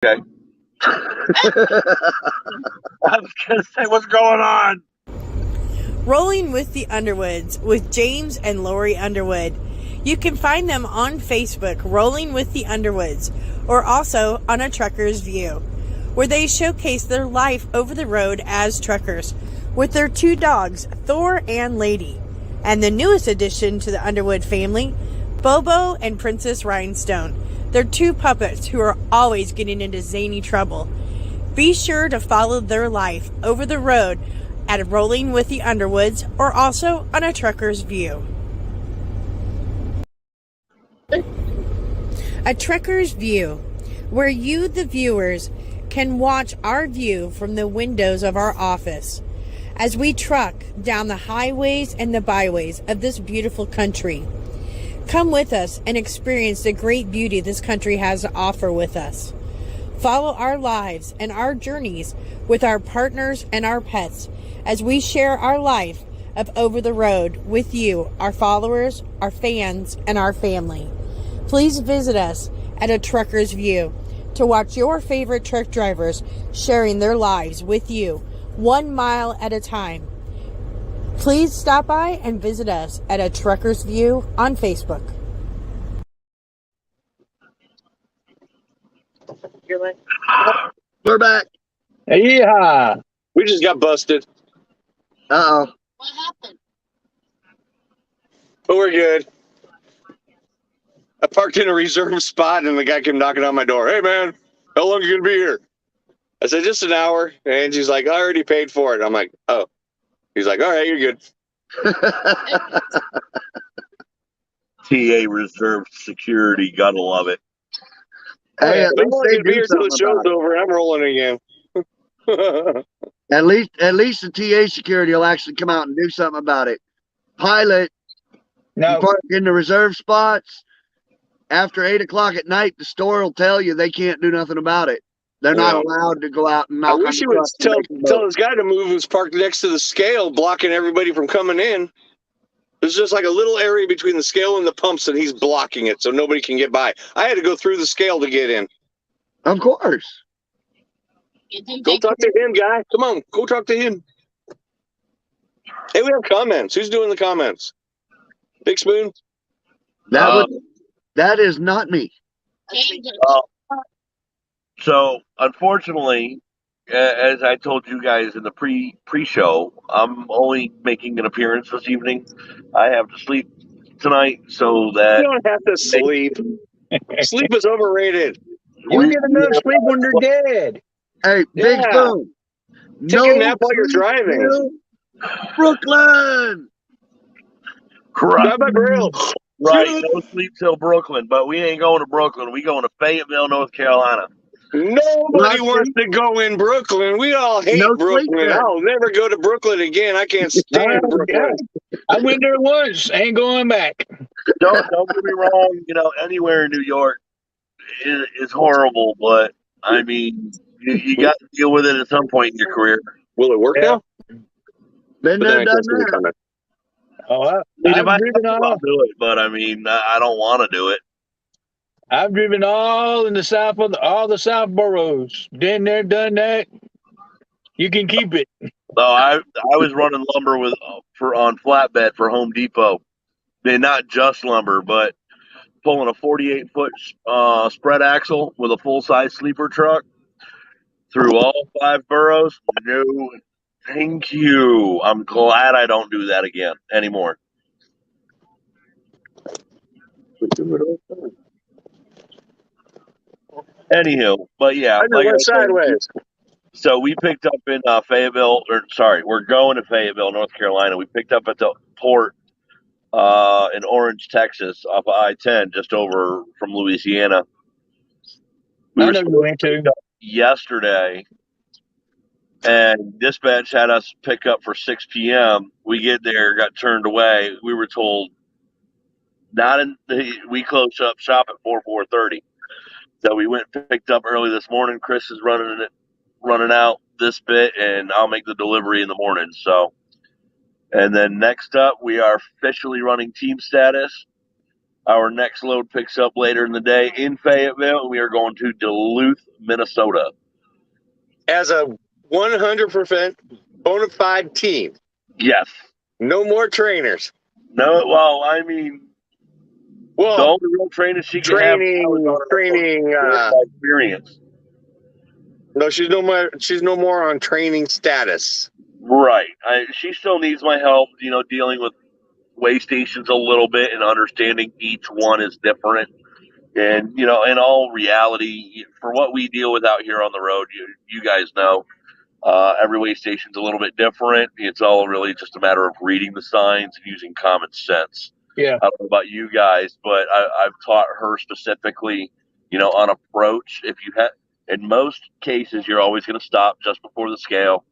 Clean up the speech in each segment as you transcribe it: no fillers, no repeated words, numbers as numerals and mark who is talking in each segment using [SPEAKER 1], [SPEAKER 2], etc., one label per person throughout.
[SPEAKER 1] Okay. I was going to say, what's going on?
[SPEAKER 2] Rolling with the Underwoods with James and Lori Underwood. You can find them on Facebook, Rolling with the Underwoods, or also on A Trucker's View, where they showcase their life over the road as truckers with their two dogs, Thor and Lady, and the newest addition to the Underwood family, Bobo and Princess Rhinestone. They're two puppets who are always getting into zany trouble. Be sure to follow their life over the road at Rolling with the Underwoods or also on A Trucker's View. A Trucker's View, where you, the viewers, can watch our view from the windows of our office as we truck down the highways and the byways of this beautiful country. Come with us and experience the great beauty this country has to offer with us. Follow our lives and our journeys with our partners and our pets as we share our life of over the road with you, our followers, our fans, and our family. Please visit us at A Trucker's View to watch your favorite truck drivers sharing their lives with you 1 mile at a time. Please stop by and visit us at A Trucker's View on Facebook.
[SPEAKER 3] We're back.
[SPEAKER 1] Yeah. We just got busted.
[SPEAKER 3] Uh-oh.
[SPEAKER 4] What happened?
[SPEAKER 1] But we're good. I parked in a reserved spot and the guy came knocking on my door. Hey, man, how long are you going to be here? I said, just an hour. And she's like, I already paid for it. I'm like, oh. He's like, all right, you're good.
[SPEAKER 5] TA reserved security. Gotta love it.
[SPEAKER 3] Hey, at
[SPEAKER 1] But I'm
[SPEAKER 3] least
[SPEAKER 1] only
[SPEAKER 3] they
[SPEAKER 1] going to be
[SPEAKER 3] do
[SPEAKER 1] here till the
[SPEAKER 3] something
[SPEAKER 1] show's
[SPEAKER 3] about it.
[SPEAKER 1] over. I'm rolling again.
[SPEAKER 3] At least the TA security will actually come out and do something about it. Pilot, you park in the reserve spots. After 8 o'clock at night, the store will tell you they can't do nothing about it. They're not allowed to go out and
[SPEAKER 1] I
[SPEAKER 3] knock on
[SPEAKER 1] wish
[SPEAKER 3] the
[SPEAKER 1] he would
[SPEAKER 3] truck.
[SPEAKER 1] tell this guy to move who's parked next to the scale, blocking everybody from coming in. There's just like a little area between the scale and the pumps, and he's blocking it so nobody can get by. I had to go through the scale to get in.
[SPEAKER 3] Of course.
[SPEAKER 1] Go talk to him, guy. Come on, go talk to him. Hey, we have comments. Who's doing the comments? Big Spoon?
[SPEAKER 3] That is not me.
[SPEAKER 5] So unfortunately, as I told you guys in the pre-show, I'm only making an appearance this evening. I have to sleep tonight so that
[SPEAKER 1] You don't have to sleep. Sleep is overrated.
[SPEAKER 6] You get enough sleep when you're dead.
[SPEAKER 3] Hey, Big Spoon.
[SPEAKER 1] Take a nap while you're driving.
[SPEAKER 3] Brooklyn.
[SPEAKER 5] Correct.
[SPEAKER 1] Grab a grill.
[SPEAKER 5] Right, no sleep till Brooklyn, but we ain't going to Brooklyn. We going to Fayetteville, North Carolina.
[SPEAKER 1] Nobody wants to go in Brooklyn. We all hate Brooklyn. I'll never go to Brooklyn again. I can't stand Brooklyn.
[SPEAKER 6] I went there once. Ain't going back.
[SPEAKER 5] Don't get me wrong. You know, anywhere in New York is horrible, but I mean, you got to deal with it at some point in your career.
[SPEAKER 1] Will it work now?
[SPEAKER 3] Been there, done that.
[SPEAKER 6] Oh,
[SPEAKER 5] I'll do it, but I mean, I don't want to do it.
[SPEAKER 6] I've driven all in the south of all the south boroughs. Been there, done that. You can keep it.
[SPEAKER 5] So I was running lumber on flatbed for Home Depot. And not just lumber, but pulling a 48-foot spread axle with a full-size sleeper truck through all 5 boroughs. No, thank you. I'm glad I don't do that again anymore. Anywho, but yeah,
[SPEAKER 1] I went sideways.
[SPEAKER 5] So we picked up in Fayetteville, we're going to Fayetteville, North Carolina. We picked up at the port in Orange, Texas, off of I-10, just over from Louisiana. We were
[SPEAKER 6] going to
[SPEAKER 5] yesterday, and dispatch had us pick up for 6 p.m. We get there, got turned away. We were told we closed up shop at 4:30. So we went and picked up early this morning. Chris is running out this bit, and I'll make the delivery in the morning. So, and then next up, we are officially running team status. Our next load picks up later in the day in Fayetteville. We are going to Duluth, Minnesota.
[SPEAKER 1] As a 100% bona fide team.
[SPEAKER 5] Yes.
[SPEAKER 1] No more trainers.
[SPEAKER 5] No, well, I mean, the only real trainer she can have
[SPEAKER 1] training
[SPEAKER 5] experience.
[SPEAKER 1] No, she's no more on training status.
[SPEAKER 5] Right. She still needs my help, dealing with weigh stations a little bit and understanding each one is different. And, in all reality, for what we deal with out here on the road, you guys know, every weigh station's a little bit different. It's all really just a matter of reading the signs and using common sense.
[SPEAKER 6] Yeah.
[SPEAKER 5] I don't know about you guys, but I've taught her specifically, on approach. If you have, in most cases, you're always going to stop just before the scale.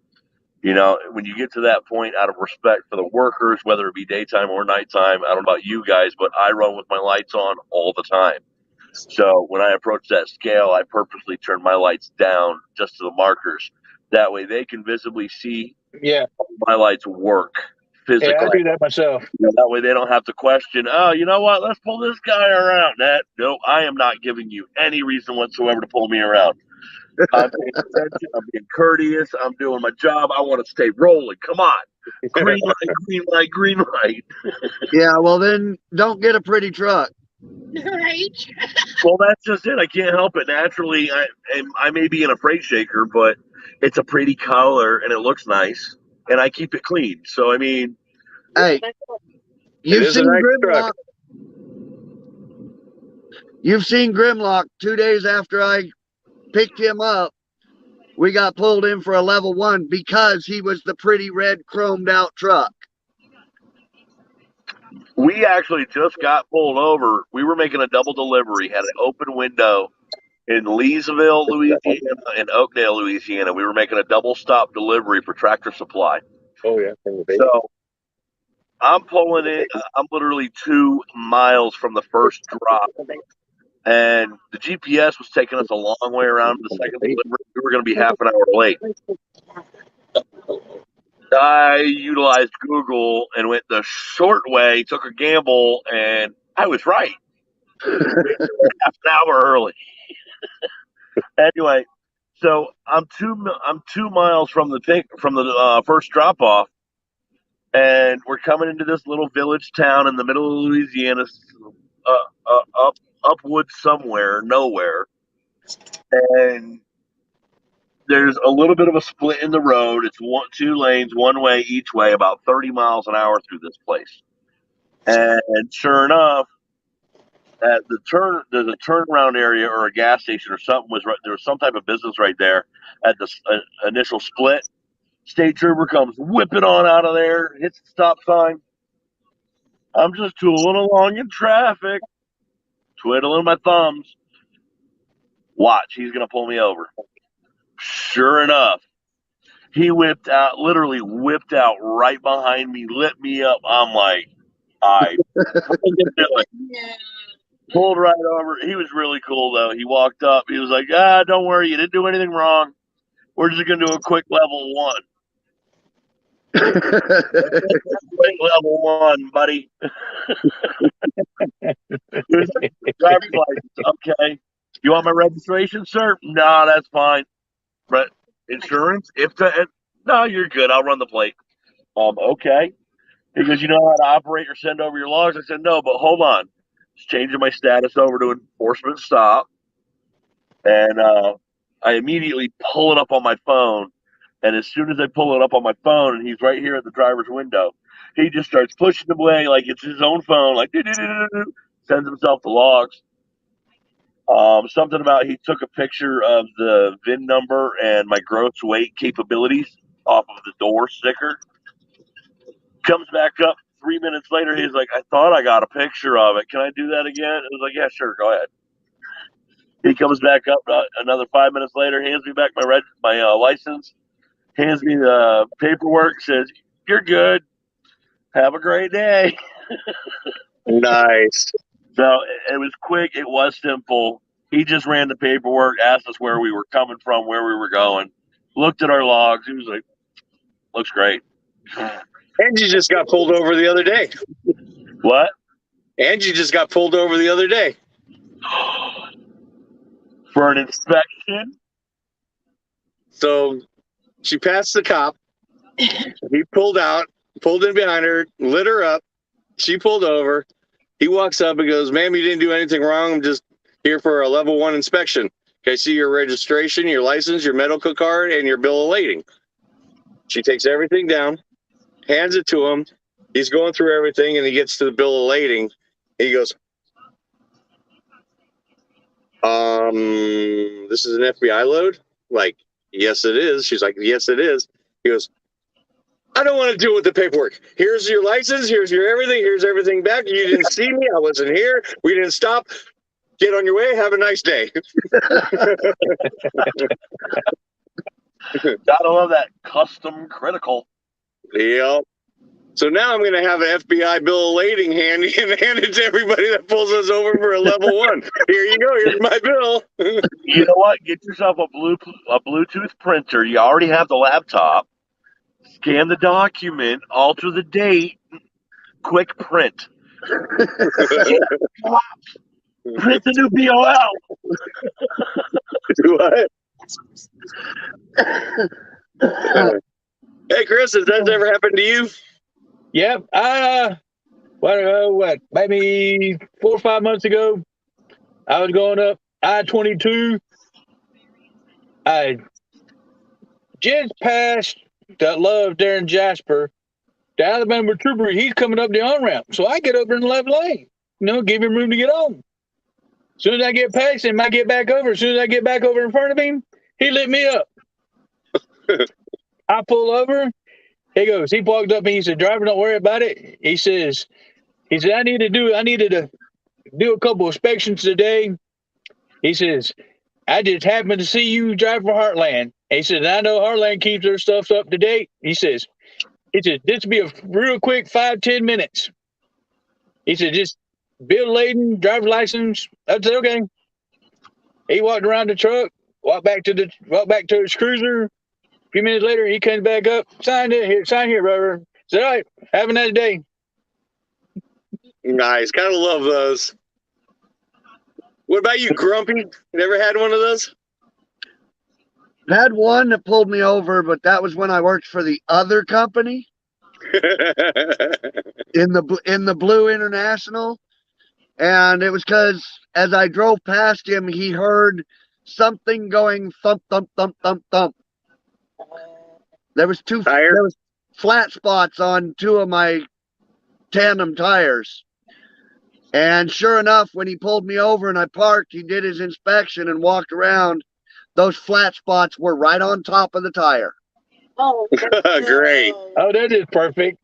[SPEAKER 5] When you get to that point, out of respect for the workers, whether it be daytime or nighttime, I don't know about you guys, but I run with my lights on all the time. So when I approach that scale, I purposely turn my lights down just to the markers. That way they can visibly see my lights work physically.
[SPEAKER 6] Yeah, I do that myself.
[SPEAKER 5] That way they don't have to question, oh, you know what, let's pull this guy around. No, I am not giving you any reason whatsoever to pull me around. I'm paying attention. I'm being courteous. I'm doing my job. I want to stay rolling. Come on. Green light, green light, green light.
[SPEAKER 3] Yeah, well then don't get a pretty truck.
[SPEAKER 4] Right.
[SPEAKER 5] Well, that's just it. I can't help it. Naturally, I may be in a freight shaker, but it's a pretty color and it looks nice, and I keep it clean. So, I mean,
[SPEAKER 3] hey, you've seen Grimlock. You've seen Grimlock 2 days after I picked him up. We got pulled in for a level 1 because he was the pretty red chromed out truck.
[SPEAKER 5] We actually just got pulled over. We were making a double delivery, had an open window in Leesville, Louisiana, and Oakdale, Louisiana. We were making a double stop delivery for Tractor Supply.
[SPEAKER 1] Oh, yeah.
[SPEAKER 5] So I'm pulling in. I'm literally 2 miles from the first drop. And the GPS was taking us a long way around the second delivery. We were going to be half an hour late. I utilized Google and went the short way, took a gamble, and I was right. Half an hour early. Anyway, so I'm 2 miles from the first drop off, and we're coming into this little village town in the middle of Louisiana, upwoods somewhere, nowhere, and there's a little bit of a split in the road. It's 2 lanes, one way each way, about 30 miles an hour through this place. And sure enough, at the there's a turnaround area or a gas station or something there was some type of business right there at the initial split. State trooper comes whipping on out of there, hits the stop sign. I'm just tooling along in traffic, twiddling my thumbs. Watch, he's going to pull me over. Sure enough, he literally whipped out right behind me, lit me up. I'm like, I pulled right over. He was really cool, though. He walked up. He was like, don't worry. You didn't do anything wrong. We're just going to do a quick level 1. Quick level 1, buddy. Driver's license. Okay. You want my registration, sir? No, that's fine. But insurance? No, you're good. I'll run the plate. Okay. He goes, you know how to operate or send over your logs? I said, no, but hold on. Just changing my status over to enforcement stop. And I immediately pull it up on my phone. And as soon as I pull it up on my phone, and he's right here at the driver's window, he just starts pushing away like it's his own phone, like sends himself the logs. Something about he took a picture of the VIN number and my gross weight capabilities off of the door sticker. Comes back up 3 minutes later. He's like, I thought I got a picture of it. Can I do that again? I was like, yeah, sure. Go ahead. He comes back up another 5 minutes later, hands me back my license, hands me the paperwork, says, you're good. Have a great day.
[SPEAKER 1] Nice.
[SPEAKER 5] So it was quick. It was simple. He just ran the paperwork, asked us where we were coming from, where we were going, looked at our logs. He was like, looks great.
[SPEAKER 1] And you just got pulled over the other day.
[SPEAKER 5] What?
[SPEAKER 1] Angie just got pulled over the other day.
[SPEAKER 5] For an inspection?
[SPEAKER 1] So she passed the cop. He pulled in behind her, lit her up. She pulled over. He walks up and goes, "Ma'am, you didn't do anything wrong. I'm just here for a level 1 inspection. Okay, see your registration, your license, your medical card, and your bill of lading." She takes everything down, hands it to him. He's going through everything, and he gets to the bill of lading. He goes, "This is an FBI load?" Like, "Yes, it is." She's like, "Yes, it is." He goes, "I don't want to deal with the paperwork. Here's your license. Here's your everything. Here's everything back. You didn't see me. I wasn't here. We didn't stop. Get on your way. Have a nice day."
[SPEAKER 5] Gotta love that custom critical.
[SPEAKER 1] Yep. So now I'm going to have an FBI bill of lading handy and hand it to everybody that pulls us over for a level 1. Here you go. Here's my bill.
[SPEAKER 5] You know what? Get yourself a Bluetooth printer. You already have the laptop. Scan the document, alter the date, quick print. Print the new BOL.
[SPEAKER 1] What? Hey, Chris, has that ever happened to you?
[SPEAKER 6] Yep. What? Maybe 4 or 5 months ago, I was going up I-22. I just passed that love there in Jasper. The Alabama trooper, he's coming up the on-ramp. So I get over in the left lane, give him room to get on. As soon as I get past him, I get back over. As soon as I get back over in front of him, he lit me up. I pull over. He walked up and he said, "Driver, don't worry about it." He said, I needed to do a couple inspections today. He says, "I just happened to see you drive for Heartland." He said, "I know Heartland keeps their stuff up to date." He says, "This will be a real quick 5-10 minutes." He said, "Just bill lading, driver's license." I said, "Okay." He walked around the truck, walked back to his cruiser. A few minutes later, he comes back up, sign here, brother. Said, "All right, have a nice day."
[SPEAKER 1] Nice. Gotta love those. What about you, Grumpy? You never had one of those?
[SPEAKER 3] Had one that pulled me over, but that was when I worked for the other company in the Blue International. And it was because as I drove past him, he heard something going thump, thump, thump, thump, thump. There was flat spots on 2 of my tandem tires. And sure enough, when he pulled me over and I parked, he did his inspection and walked around. Those flat spots were right on top of the tire.
[SPEAKER 2] Oh,
[SPEAKER 1] great.
[SPEAKER 6] Oh, that is perfect.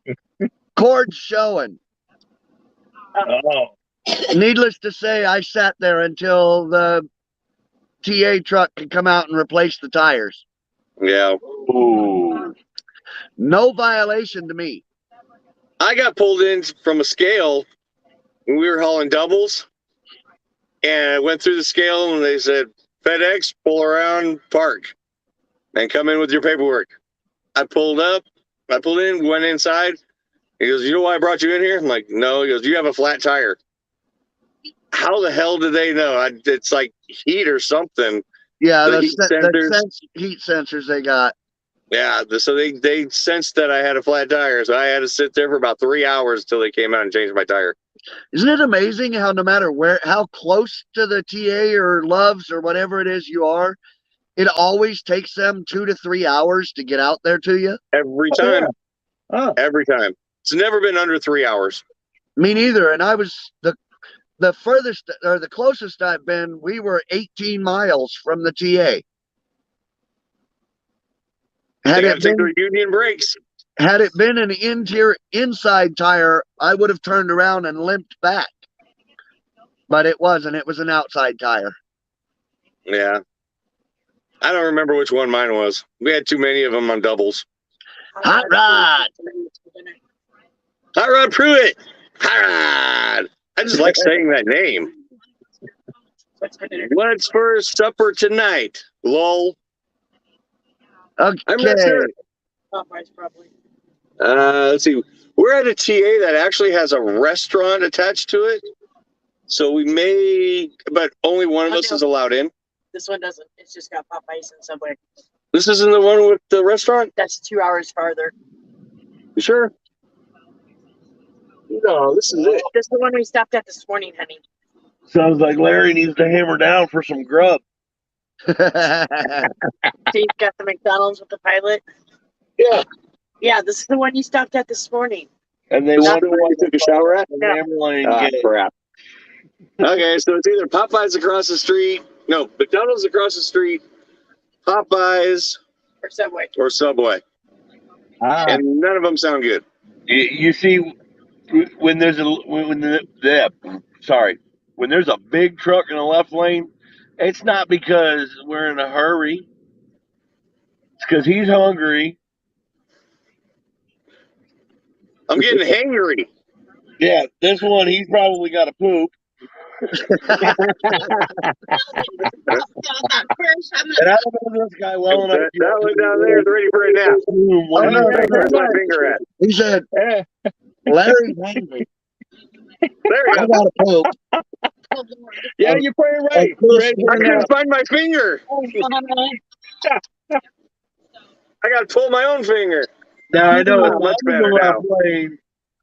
[SPEAKER 3] Cords showing.
[SPEAKER 6] Oh.
[SPEAKER 3] Needless to say, I sat there until the TA truck could come out and replace the tires.
[SPEAKER 1] Yeah.
[SPEAKER 5] Ooh.
[SPEAKER 3] No violation to me.
[SPEAKER 1] I got pulled in from a scale when we were hauling doubles, and I went through the scale and they said, "FedEx, pull around, park, and come in with your paperwork." I pulled in, went inside. He goes, "You know why I brought you in here?" I'm like, "No." He goes, "You have a flat tire." How the hell did they know? It's like heat or something.
[SPEAKER 3] Yeah,
[SPEAKER 1] the
[SPEAKER 3] heat sensors they got.
[SPEAKER 1] Yeah, so they sensed that I had a flat tire, so I had to sit there for about 3 hours until they came out and changed my tire.
[SPEAKER 3] Isn't it amazing how no matter how close to the TA or Loves or whatever it is you are, it always takes them 2 to 3 hours to get out there to you?
[SPEAKER 1] Every time.
[SPEAKER 6] Oh.
[SPEAKER 1] Every time. It's never been under 3 hours.
[SPEAKER 3] Me neither. And I was the furthest or the closest I've been, we were 18 miles from the TA.
[SPEAKER 1] They got to take their union brakes.
[SPEAKER 3] Had it been an inside tire, I would have turned around and limped back. But it wasn't. It was an outside tire.
[SPEAKER 1] Yeah. I don't remember which one mine was. We had too many of them on doubles.
[SPEAKER 3] Hot Rod.
[SPEAKER 1] Hot Rod Pruitt. Hot Rod. I just like saying that name. What's for supper tonight? Lol.
[SPEAKER 3] Okay.
[SPEAKER 1] I'm not sure. Let's see. We're at a TA that actually has a restaurant attached to it. So we may, but only one of us is allowed in.
[SPEAKER 4] This one doesn't. It's just got Popeyes and Subway.
[SPEAKER 1] This isn't the one with the restaurant?
[SPEAKER 4] That's 2 hours farther.
[SPEAKER 1] You sure? No, this is it.
[SPEAKER 4] This is the one we stopped at this morning, honey.
[SPEAKER 5] Sounds like Larry needs to hammer down for some grub.
[SPEAKER 4] Steve's got the McDonald's with the pilot.
[SPEAKER 1] Yeah.
[SPEAKER 4] Yeah, this is the one you stopped at this morning.
[SPEAKER 5] And they
[SPEAKER 1] This is
[SPEAKER 5] want
[SPEAKER 1] the one you took a shower at?
[SPEAKER 4] Yeah.
[SPEAKER 1] Crap. Okay, so it's either Popeyes across the street. No, McDonald's across the street, Popeyes,
[SPEAKER 4] Or Subway.
[SPEAKER 1] or Subway. And none of them sound good.
[SPEAKER 5] You see, when there's when there's a big truck in the left lane, it's not because we're in a hurry. It's because he's hungry.
[SPEAKER 1] I'm getting hangry.
[SPEAKER 5] Yeah, this one, he's probably got to poop. And I don't know this guy well enough.
[SPEAKER 1] That one down there is ready for a nap. Where's my finger at?
[SPEAKER 3] He said, Larry's angry.
[SPEAKER 1] There we
[SPEAKER 3] I
[SPEAKER 1] go.
[SPEAKER 3] gotta poop.
[SPEAKER 6] Yeah, you're pretty right.
[SPEAKER 1] I couldn't find my finger. I got to pull my own finger.
[SPEAKER 5] Now I know
[SPEAKER 1] Oh, much better now.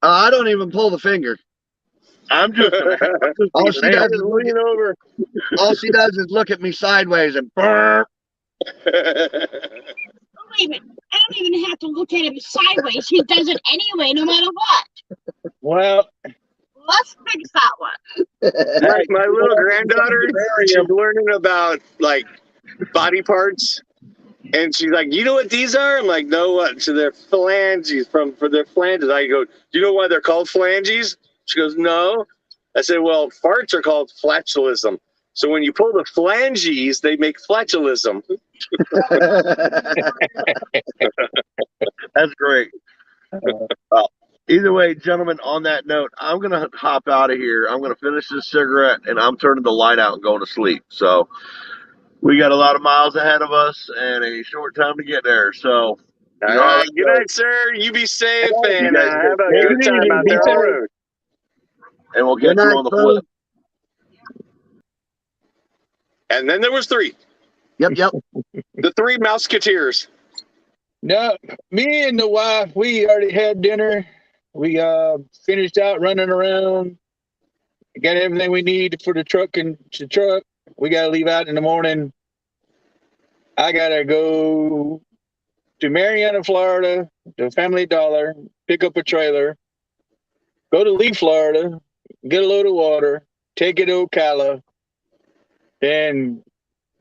[SPEAKER 3] I don't even pull the finger.
[SPEAKER 5] I'm just
[SPEAKER 3] All she
[SPEAKER 1] Man,
[SPEAKER 3] does
[SPEAKER 1] just
[SPEAKER 3] is look
[SPEAKER 1] lean over.
[SPEAKER 3] all she does is look at me sideways and burp.
[SPEAKER 7] Wait a minute. I don't even have to look at him sideways. He does it anyway, no matter what.
[SPEAKER 6] Well,
[SPEAKER 7] Let's fix that one.
[SPEAKER 1] Like my little granddaughter, she's learning about like body parts, and she's like, "You know what these are?" I'm like, "No, what?" So they're phalanges for their flanges. I go, "Do you know why they're called phalanges?" She goes, "No." I said, "Well, farts are called flatulism. So when you pull the phalanges, they make flatulism."
[SPEAKER 5] That's great. Either way, gentlemen, on that note, I'm going to hop out of here. I'm going to finish this cigarette, and I'm turning the light out and going to sleep. So we got a lot of miles ahead of us and a short time to get there. So,
[SPEAKER 1] All right, good night, sir. You be safe and
[SPEAKER 5] guys
[SPEAKER 1] have a
[SPEAKER 6] take
[SPEAKER 1] good
[SPEAKER 6] it
[SPEAKER 1] time
[SPEAKER 6] easy.
[SPEAKER 1] out
[SPEAKER 6] Be
[SPEAKER 1] there on the
[SPEAKER 6] safe.
[SPEAKER 1] road.
[SPEAKER 5] and we'll
[SPEAKER 3] Good
[SPEAKER 5] get you
[SPEAKER 3] night,
[SPEAKER 5] on the
[SPEAKER 3] brother.
[SPEAKER 5] flip.
[SPEAKER 1] And then there was three,
[SPEAKER 3] Yep.
[SPEAKER 1] the three Mouseketeers.
[SPEAKER 6] no, me and the wife, we already had dinner. We finished out running around. Got everything we need for the truck and the truck. We got to leave out in the morning. I got to go to Marietta, Florida, to Family Dollar, pick up a trailer, go to Lee, Florida, get a load of water, take it to Ocala, then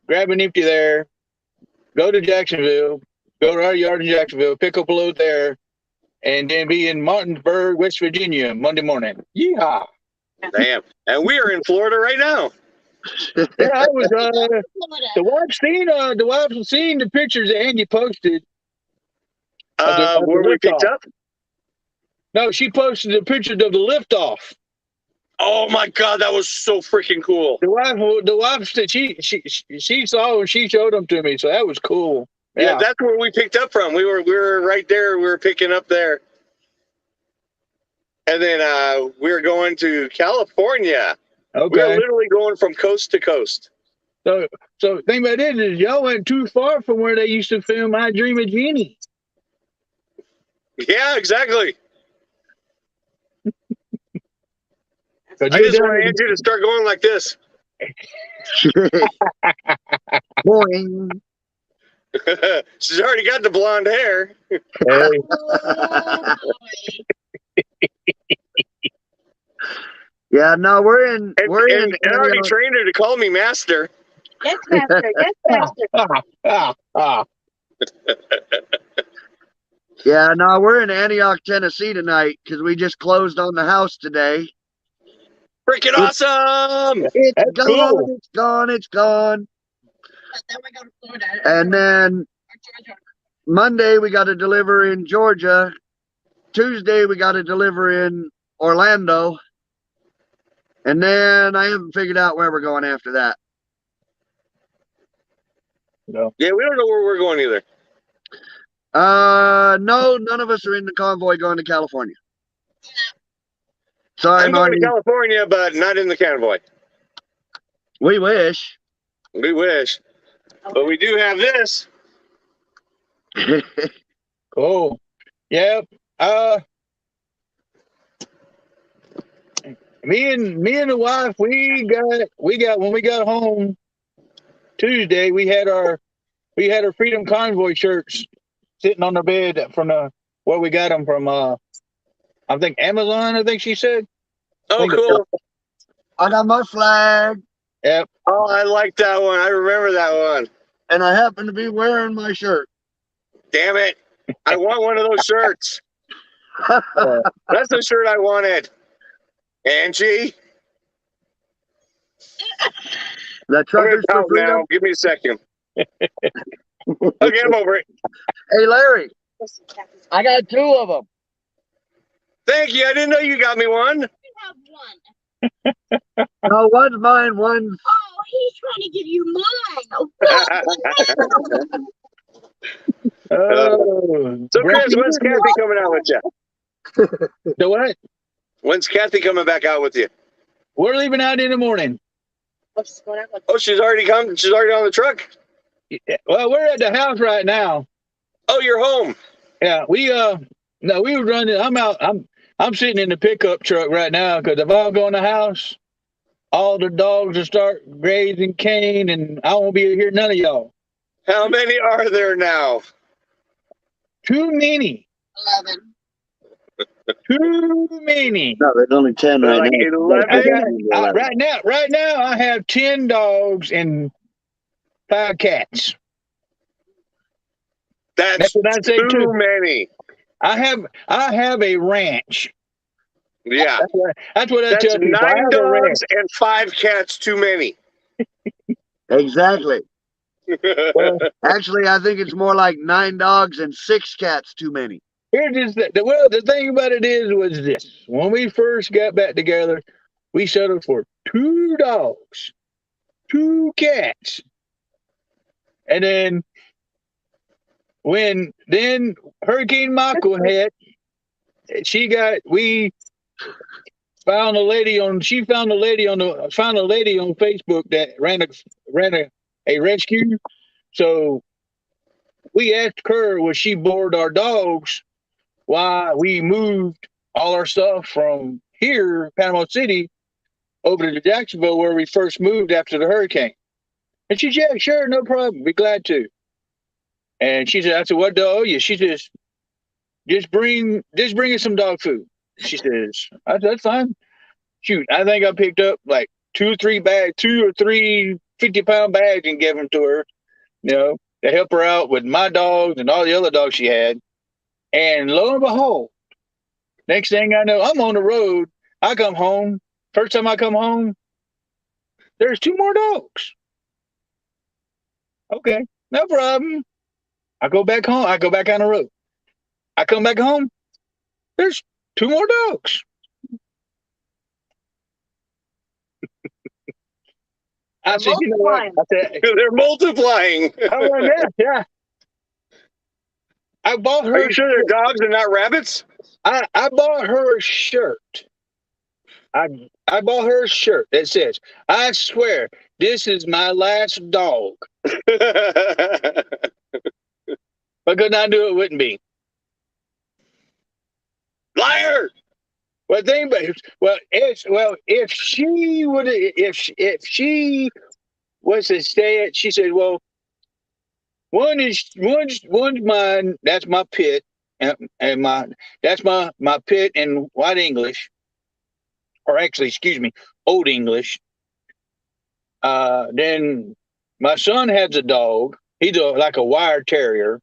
[SPEAKER 6] grab an empty there, go to Jacksonville, go to our yard in Jacksonville, pick up a load there, and then be in Martinsburg, West Virginia, Monday morning. Yeehaw!
[SPEAKER 1] Damn. And we are in Florida right now.
[SPEAKER 6] Yeah, I was the wife seen the pictures that Andy posted. Of the
[SPEAKER 1] Where we picked
[SPEAKER 6] liftoff.
[SPEAKER 1] up?
[SPEAKER 6] No, she posted the pictures of the liftoff.
[SPEAKER 1] Oh my God, that was so freaking cool.
[SPEAKER 6] The wife said she saw and she showed them to me, so that was cool.
[SPEAKER 1] Yeah, that's where we picked up from. We were right there. We were picking up there. And then we were going to California. We were
[SPEAKER 6] Okay.
[SPEAKER 1] literally going from coast to coast.
[SPEAKER 6] So the thing about it is y'all went too far from where they used to film I Dream of Jeannie.
[SPEAKER 1] Yeah, exactly.
[SPEAKER 6] So
[SPEAKER 1] I just want Andrew to start going like this.
[SPEAKER 3] Boing.
[SPEAKER 1] She's already got the blonde hair.
[SPEAKER 7] Oh,
[SPEAKER 3] Yeah, no, we're in.
[SPEAKER 1] And,
[SPEAKER 3] We're
[SPEAKER 1] and,
[SPEAKER 3] in.
[SPEAKER 1] and I already trained her to call me master.
[SPEAKER 4] Yes, master. Yes, master.
[SPEAKER 3] Yeah, no, we're in Antioch, Tennessee tonight because we just closed on the house today.
[SPEAKER 1] Freaking awesome!
[SPEAKER 3] It's
[SPEAKER 6] That's
[SPEAKER 3] gone.
[SPEAKER 6] cool.
[SPEAKER 3] It's gone. It's gone.
[SPEAKER 7] then we go to Florida.
[SPEAKER 3] And then
[SPEAKER 7] Or Georgia.
[SPEAKER 3] Monday we got to deliver in Georgia. Tuesday we got to deliver in Orlando. And then I haven't figured out where we're going after that.
[SPEAKER 6] No.
[SPEAKER 1] Yeah, we don't know where we're going either.
[SPEAKER 3] No, none of us are in the convoy going to California. Sorry,
[SPEAKER 1] I'm going
[SPEAKER 3] Marty.
[SPEAKER 1] to California, but not in the convoy.
[SPEAKER 3] We wish.
[SPEAKER 1] We wish. But we do have this.
[SPEAKER 6] Cool. Yep. Me and the wife, we got when we got home Tuesday, we had our Freedom Convoy shirts sitting on the bed from where we got them from. I think Amazon. I think she said.
[SPEAKER 1] Oh, cool.
[SPEAKER 3] I got my flag,
[SPEAKER 6] Yep.
[SPEAKER 1] Oh, I like that one. I remember that one.
[SPEAKER 3] and I happen to be wearing my shirt.
[SPEAKER 1] Damn it. I want one of those shirts. That's the shirt I wanted. Angie,
[SPEAKER 3] The
[SPEAKER 1] I'm
[SPEAKER 3] truckers for
[SPEAKER 1] out
[SPEAKER 3] freedom.
[SPEAKER 1] now. Give me a second. Okay, I'm over it.
[SPEAKER 3] Hey, Larry, I got 2 of them.
[SPEAKER 1] Thank you. I didn't know you got me one.
[SPEAKER 7] You have one.
[SPEAKER 3] No, one's mine, one's
[SPEAKER 7] Oh, he's trying to give you mine. Oh,
[SPEAKER 6] Oh.
[SPEAKER 1] So, Chris, when's Kathy coming out with you?
[SPEAKER 6] The what?
[SPEAKER 1] When's Kathy coming back out with you?
[SPEAKER 6] We're leaving out in the morning.
[SPEAKER 4] What's going on with
[SPEAKER 1] Oh, she's already come. She's already on the truck.
[SPEAKER 6] Well, we're at the house right now.
[SPEAKER 1] Oh, you're home.
[SPEAKER 6] Yeah, we were running. I'm out. I'm sitting in the pickup truck right now because if I go in the house, all the dogs will start grazing cane, and I won't be here. None of y'all.
[SPEAKER 1] How many are there now?
[SPEAKER 6] Too many.
[SPEAKER 7] 11.
[SPEAKER 6] Too many.
[SPEAKER 3] no, there's only 10 right
[SPEAKER 1] Like
[SPEAKER 3] now.
[SPEAKER 1] 11?
[SPEAKER 6] Right now, I have 10 dogs and 5 cats.
[SPEAKER 1] That's
[SPEAKER 6] what I say
[SPEAKER 1] too
[SPEAKER 6] too.
[SPEAKER 1] many.
[SPEAKER 6] I have a ranch.
[SPEAKER 1] Yeah.
[SPEAKER 6] That's what I
[SPEAKER 1] That's
[SPEAKER 6] tell people. I
[SPEAKER 1] 9
[SPEAKER 6] have a ranch.
[SPEAKER 1] dogs and 5 cats too many.
[SPEAKER 3] Exactly.
[SPEAKER 6] Well,
[SPEAKER 3] Actually, I think it's more like 9 dogs and 6 cats too many.
[SPEAKER 6] here's just the thing about it was this: when we first got back together, we settled for 2 dogs, 2 cats, and then when Hurricane Michael hit, we found a lady on Facebook that ran a rescue. So we asked her, was she bored our dogs? Why we moved all our stuff from here, Panama City, over to Jacksonville, where we first moved after the hurricane. And she said, yeah, sure, no problem. Be glad to. And she said, I said, what do I owe you? She says, just bring us some dog food. She says, that's fine. Shoot, I think I picked up like 2 or 3 50-pound bags and gave them to her, to help her out with my dogs and all the other dogs she had. And lo and behold, next thing I know, I'm on the road. I come home. First time I come home, there's 2 more dogs. Okay, no problem. I go back home. I go back on the road. I come back home. There's 2 more dogs. I said, you know what? I said,
[SPEAKER 1] They're multiplying.
[SPEAKER 6] I went, yeah. I bought her.
[SPEAKER 1] Are you sure they're dogs and not rabbits?
[SPEAKER 6] I bought her a shirt. I bought her a shirt that says, I swear, this is my last dog. Because I knew it wouldn't be.
[SPEAKER 1] Liar!
[SPEAKER 6] If she was to stay at, she said, well, one's mine. That's my pit, and that's my pit in White English, or actually, excuse me, Old English. Then my son has a dog. He's like a wire terrier.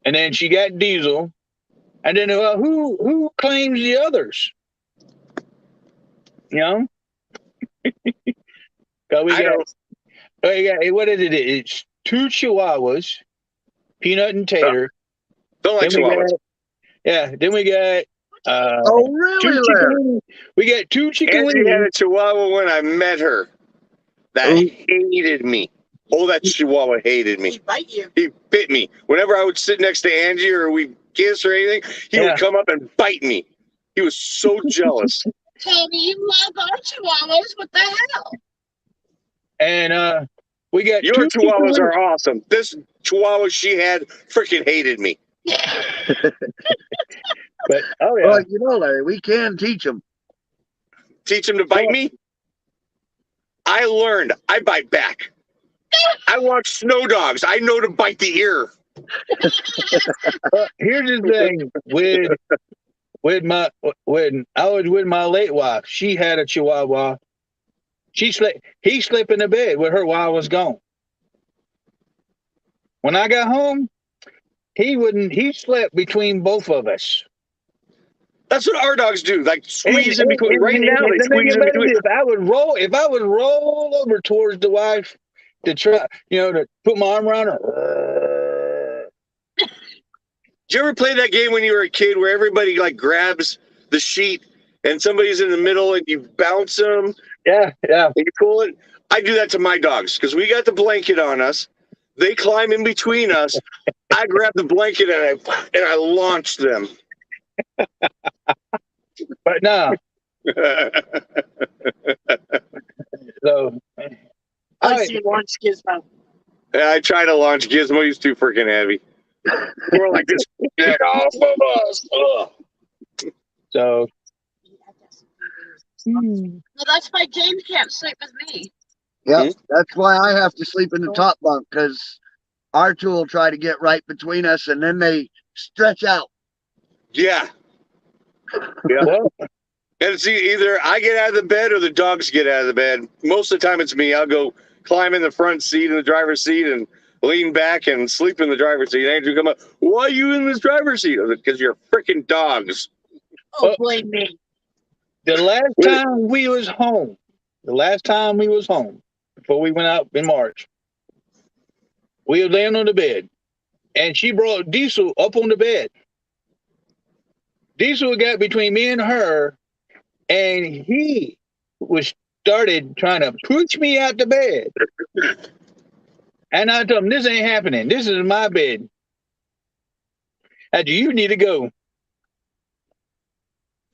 [SPEAKER 6] And then she got Diesel. And then who claims the others? We got what is it? It's 2 Chihuahuas, Peanut and Tater.
[SPEAKER 1] Don't like Chihuahuas.
[SPEAKER 6] Then we got
[SPEAKER 3] Oh, really, Larry?
[SPEAKER 6] we got 2
[SPEAKER 1] Angie
[SPEAKER 6] chicken.
[SPEAKER 1] had a Chihuahua when I met her that hated me. Oh, that Chihuahua hated me.
[SPEAKER 4] He bite you.
[SPEAKER 1] He bit me. Whenever I would sit next to Angie or we kiss or anything, he would come up and bite me. He was so jealous.
[SPEAKER 7] Tell me you love our chihuahuas. What the hell?
[SPEAKER 6] And we got
[SPEAKER 1] Your
[SPEAKER 6] two
[SPEAKER 1] chihuahuas are awesome. This chihuahua she had freaking hated me.
[SPEAKER 6] But oh yeah,
[SPEAKER 3] Well, you know, Larry, we can teach them.
[SPEAKER 1] Teach him to bite me? I learned. I bite back. I watch Snow Dogs. I know to bite the ear.
[SPEAKER 6] here's the thing when I was with my late wife, she had a chihuahua. He slept in the bed with her while I was gone. When I got home, he slept between both of us.
[SPEAKER 1] That's what our dogs do. Like squeeze in between. Right now, they
[SPEAKER 6] the thing
[SPEAKER 1] squeeze in
[SPEAKER 6] about it
[SPEAKER 1] between.
[SPEAKER 6] is, if I would roll over towards the wife to try, to put my arm around her.
[SPEAKER 1] Did you ever play that game when you were a kid where everybody like grabs the sheet and somebody's in the middle and you bounce them?
[SPEAKER 6] Yeah.
[SPEAKER 1] And you pull it. I do that to my dogs because we got the blanket on us. They climb in between us. I grab the blanket and I launch them.
[SPEAKER 6] But no. So
[SPEAKER 4] I see launch Gizmo.
[SPEAKER 1] I try to launch Gizmo. He's too freaking heavy. We're like this. Get off of us! Ugh.
[SPEAKER 6] So.
[SPEAKER 7] Well, that's why James can't sleep with me.
[SPEAKER 3] Yep, that's why I have to sleep in the top bunk, because our two will try to get right between us, and then they stretch out.
[SPEAKER 1] Yeah.
[SPEAKER 6] Well,
[SPEAKER 1] And it's either I get out of the bed or the dogs get out of the bed. Most of the time it's me. I'll go climb in the front seat in the driver's seat and lean back and sleep in the driver's seat. Andrew come up, why are you in this driver's seat? Because you're freaking dogs.
[SPEAKER 4] Oh, blame me.
[SPEAKER 6] the last time we was home, before we went out in March, we were laying on the bed, and she brought Diesel up on the bed. Diesel got between me and her, and he started trying to push me out the bed. And I told him, this ain't happening. This is my bed. I said, you need to go.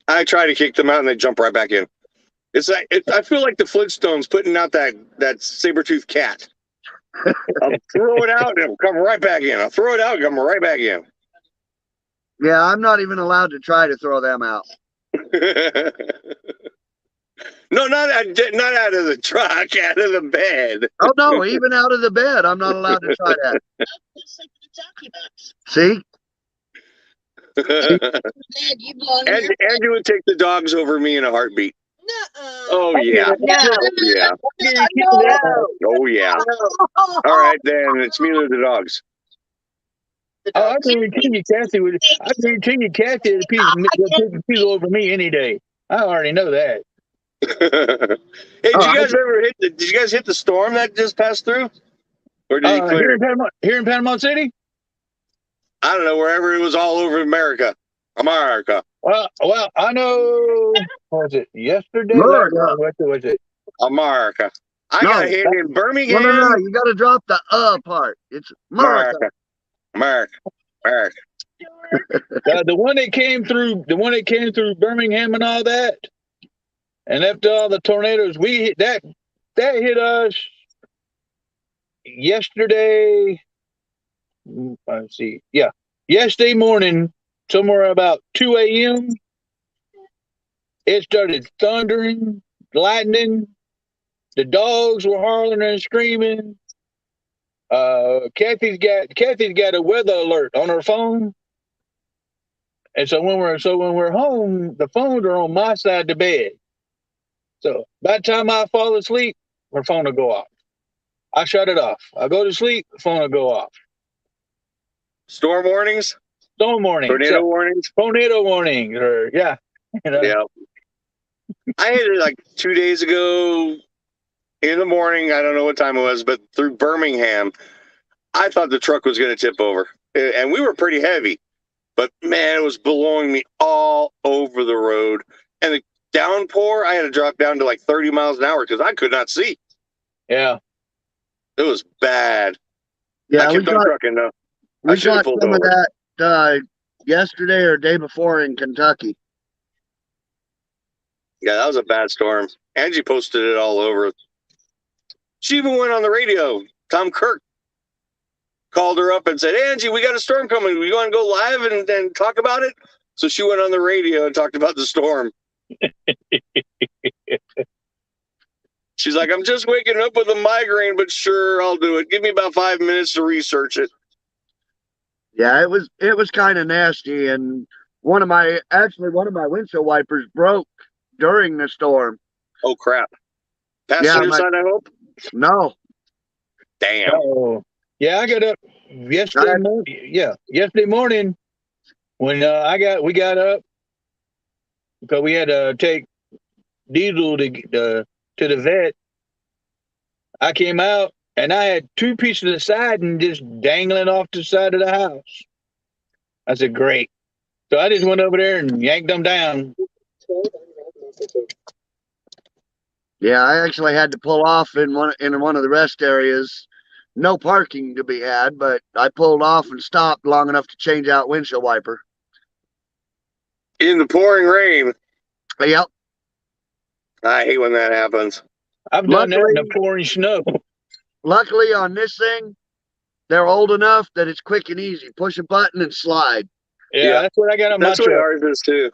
[SPEAKER 1] I try to kick them out and they jump right back in. It's like I feel like the Flintstones putting out that saber-toothed cat. I'll throw it out and it'll come right back in. I'll throw it out and come right back in.
[SPEAKER 3] Yeah, I'm not even allowed to try to throw them out.
[SPEAKER 1] No, not out of the truck, out of the bed.
[SPEAKER 3] Oh, no, even out of the bed, I'm not allowed to try that.
[SPEAKER 7] Just like the jockey box.
[SPEAKER 3] See?
[SPEAKER 7] Dad, you belong here.
[SPEAKER 1] Andrew would take the dogs over me in a heartbeat.
[SPEAKER 7] Nuh-uh.
[SPEAKER 1] Oh, yeah.
[SPEAKER 4] No.
[SPEAKER 1] Yeah.
[SPEAKER 4] No.
[SPEAKER 1] Oh, yeah. All right, then. It's me or the dogs.
[SPEAKER 6] Oh, I guarantee you, Kathy would piece over me any day. I already know that.
[SPEAKER 1] Hey, did you guys hit the storm that just passed through? Or did you clear it?
[SPEAKER 6] Here in Panama City?
[SPEAKER 1] I don't know, wherever it was all over America.
[SPEAKER 6] Well, I know. What was it yesterday?
[SPEAKER 3] Lord,
[SPEAKER 6] What was it?
[SPEAKER 1] America. I got hit in Birmingham.
[SPEAKER 3] No, you got to drop the part. It's America.
[SPEAKER 1] America.
[SPEAKER 6] The one that came through Birmingham and all that, and after all the tornadoes, we hit that hit us yesterday. Let's see. Yeah. Yesterday morning, somewhere about 2 a.m., it started thundering, lightning. The dogs were hollering and screaming. Kathy's got a weather alert on her phone. And so when we're home, the phones are on my side of the bed. So by the time I fall asleep, her phone will go off. I shut it off. I go to sleep, the phone will go off.
[SPEAKER 1] Storm warnings?
[SPEAKER 6] Storm warnings.
[SPEAKER 1] Tornado warnings?
[SPEAKER 6] Tornado warnings. Or, yeah.
[SPEAKER 1] Yeah. I had it like 2 days ago in the morning. I don't know what time it was, but through Birmingham, I thought the truck was going to tip over. And we were pretty heavy. But, man, it was blowing me all over the road. And the downpour, I had to drop down to like 30 miles an hour because I could not see.
[SPEAKER 6] Yeah.
[SPEAKER 1] It was bad.
[SPEAKER 3] Yeah,
[SPEAKER 1] I kept on trucking, though.
[SPEAKER 3] We got some of that yesterday or day before in Kentucky.
[SPEAKER 1] Yeah, that was a bad storm. Angie posted it all over. She even went on the radio. Tom Kirk called her up and said, Angie, we got a storm coming. We want to go live and talk about it? So she went on the radio and talked about the storm. She's like, I'm just waking up with a migraine, but sure, I'll do it. Give me about 5 minutes to research it.
[SPEAKER 3] Yeah, it was kind of nasty, and one of my windshield wipers broke during the storm.
[SPEAKER 1] Oh crap! Passenger side, I hope.
[SPEAKER 3] No.
[SPEAKER 1] Damn.
[SPEAKER 6] Oh, yeah, I got up yesterday morning. Yeah, yesterday morning when we got up because we had to take Diesel to the vet. I came out and I had 2 pieces of siding just dangling off the side of the house. I said, great. So I just went over there and yanked them down.
[SPEAKER 3] Yeah, I actually had to pull off in one of the rest areas. No parking to be had, but I pulled off and stopped long enough to change out windshield wiper.
[SPEAKER 1] In the pouring rain.
[SPEAKER 3] Yep.
[SPEAKER 1] I hate when that happens.
[SPEAKER 6] I've done that in the pouring snow.
[SPEAKER 3] Luckily on this thing, they're old enough that it's quick and easy. Push a button and slide.
[SPEAKER 6] Yeah, that's what I got on my truck.
[SPEAKER 1] That's what ours is too.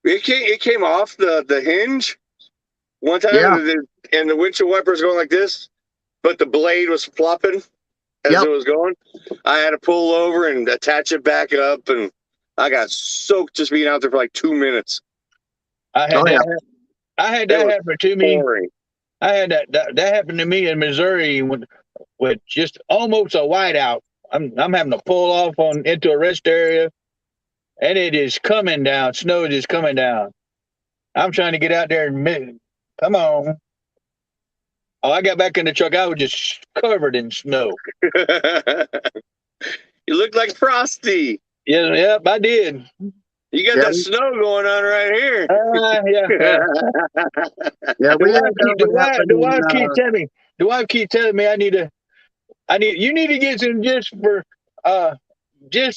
[SPEAKER 1] It came off the hinge one time, and the windshield wiper was going like this, but the blade was flopping as it was going. I had to pull over and attach it back up, and I got soaked just being out there for like 2 minutes.
[SPEAKER 6] I had that happen to me.
[SPEAKER 1] Boring.
[SPEAKER 6] I had that happened to me in Missouri with just almost a whiteout. I'm having to pull off into a rest area, and it is coming down. Snow is coming down. I'm trying to get out there and come on. Oh, I got back in the truck. I was just covered in snow.
[SPEAKER 1] You look like Frosty.
[SPEAKER 6] Yep, I did.
[SPEAKER 1] You got that snow going on right here.
[SPEAKER 3] Yeah,
[SPEAKER 6] the wife keeps telling me you need to get some just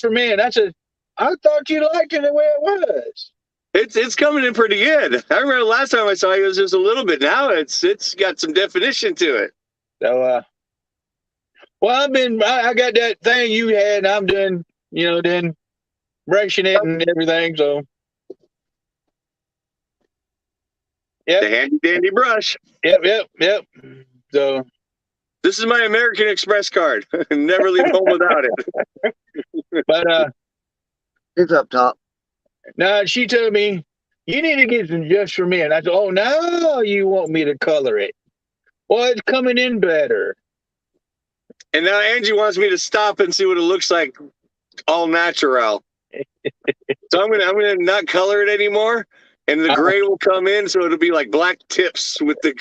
[SPEAKER 6] for men. I said, I thought you liked it the way it was.
[SPEAKER 1] It's coming in pretty good. I remember last time I saw you, it was just a little bit. Now it's got some definition to it.
[SPEAKER 6] So well, I got that thing you had, and I'm doing, then brushing it and everything. So yeah,
[SPEAKER 1] the handy dandy brush.
[SPEAKER 6] Yep. So
[SPEAKER 1] this is my American Express card. Never leave home without it.
[SPEAKER 6] But
[SPEAKER 3] it's up top.
[SPEAKER 6] Now she told me you need to get some just for men. I said, oh, now you want me to color it? Well, it's coming in better.
[SPEAKER 1] And now Angie wants me to stop and see what it looks like, all natural. So I'm gonna not color it anymore, and the gray will come in, so it'll be like black tips with the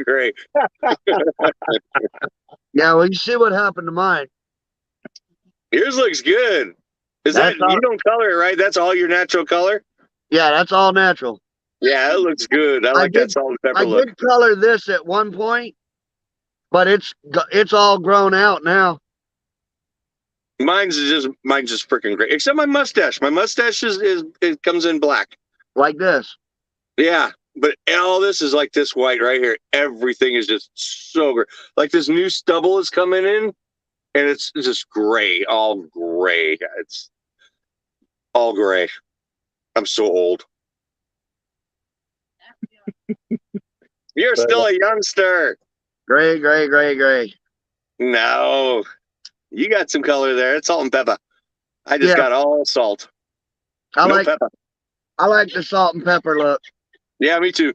[SPEAKER 1] gray.
[SPEAKER 3] Yeah, well, you see what happened to mine.
[SPEAKER 1] Yours looks good. You don't color it, right? That's all your natural color?
[SPEAKER 3] Yeah, that's all natural.
[SPEAKER 1] Yeah, it looks good. I like that salt and pepper look.
[SPEAKER 3] I did color this at one point, but it's all grown out now.
[SPEAKER 1] Mine's just freaking great. Except my mustache. My mustache it comes in black.
[SPEAKER 3] Like this.
[SPEAKER 1] Yeah. But all this is like this white right here. Everything is just so great. Like this new stubble is coming in, and it's just gray. All gray. It's all gray. I'm so old. You're still a youngster.
[SPEAKER 3] Gray, gray, gray, gray.
[SPEAKER 1] No. You got some color there. It's salt and pepper. I just got all salt.
[SPEAKER 3] I
[SPEAKER 1] like pepper.
[SPEAKER 3] I like the salt and pepper look.
[SPEAKER 1] Yeah, me too.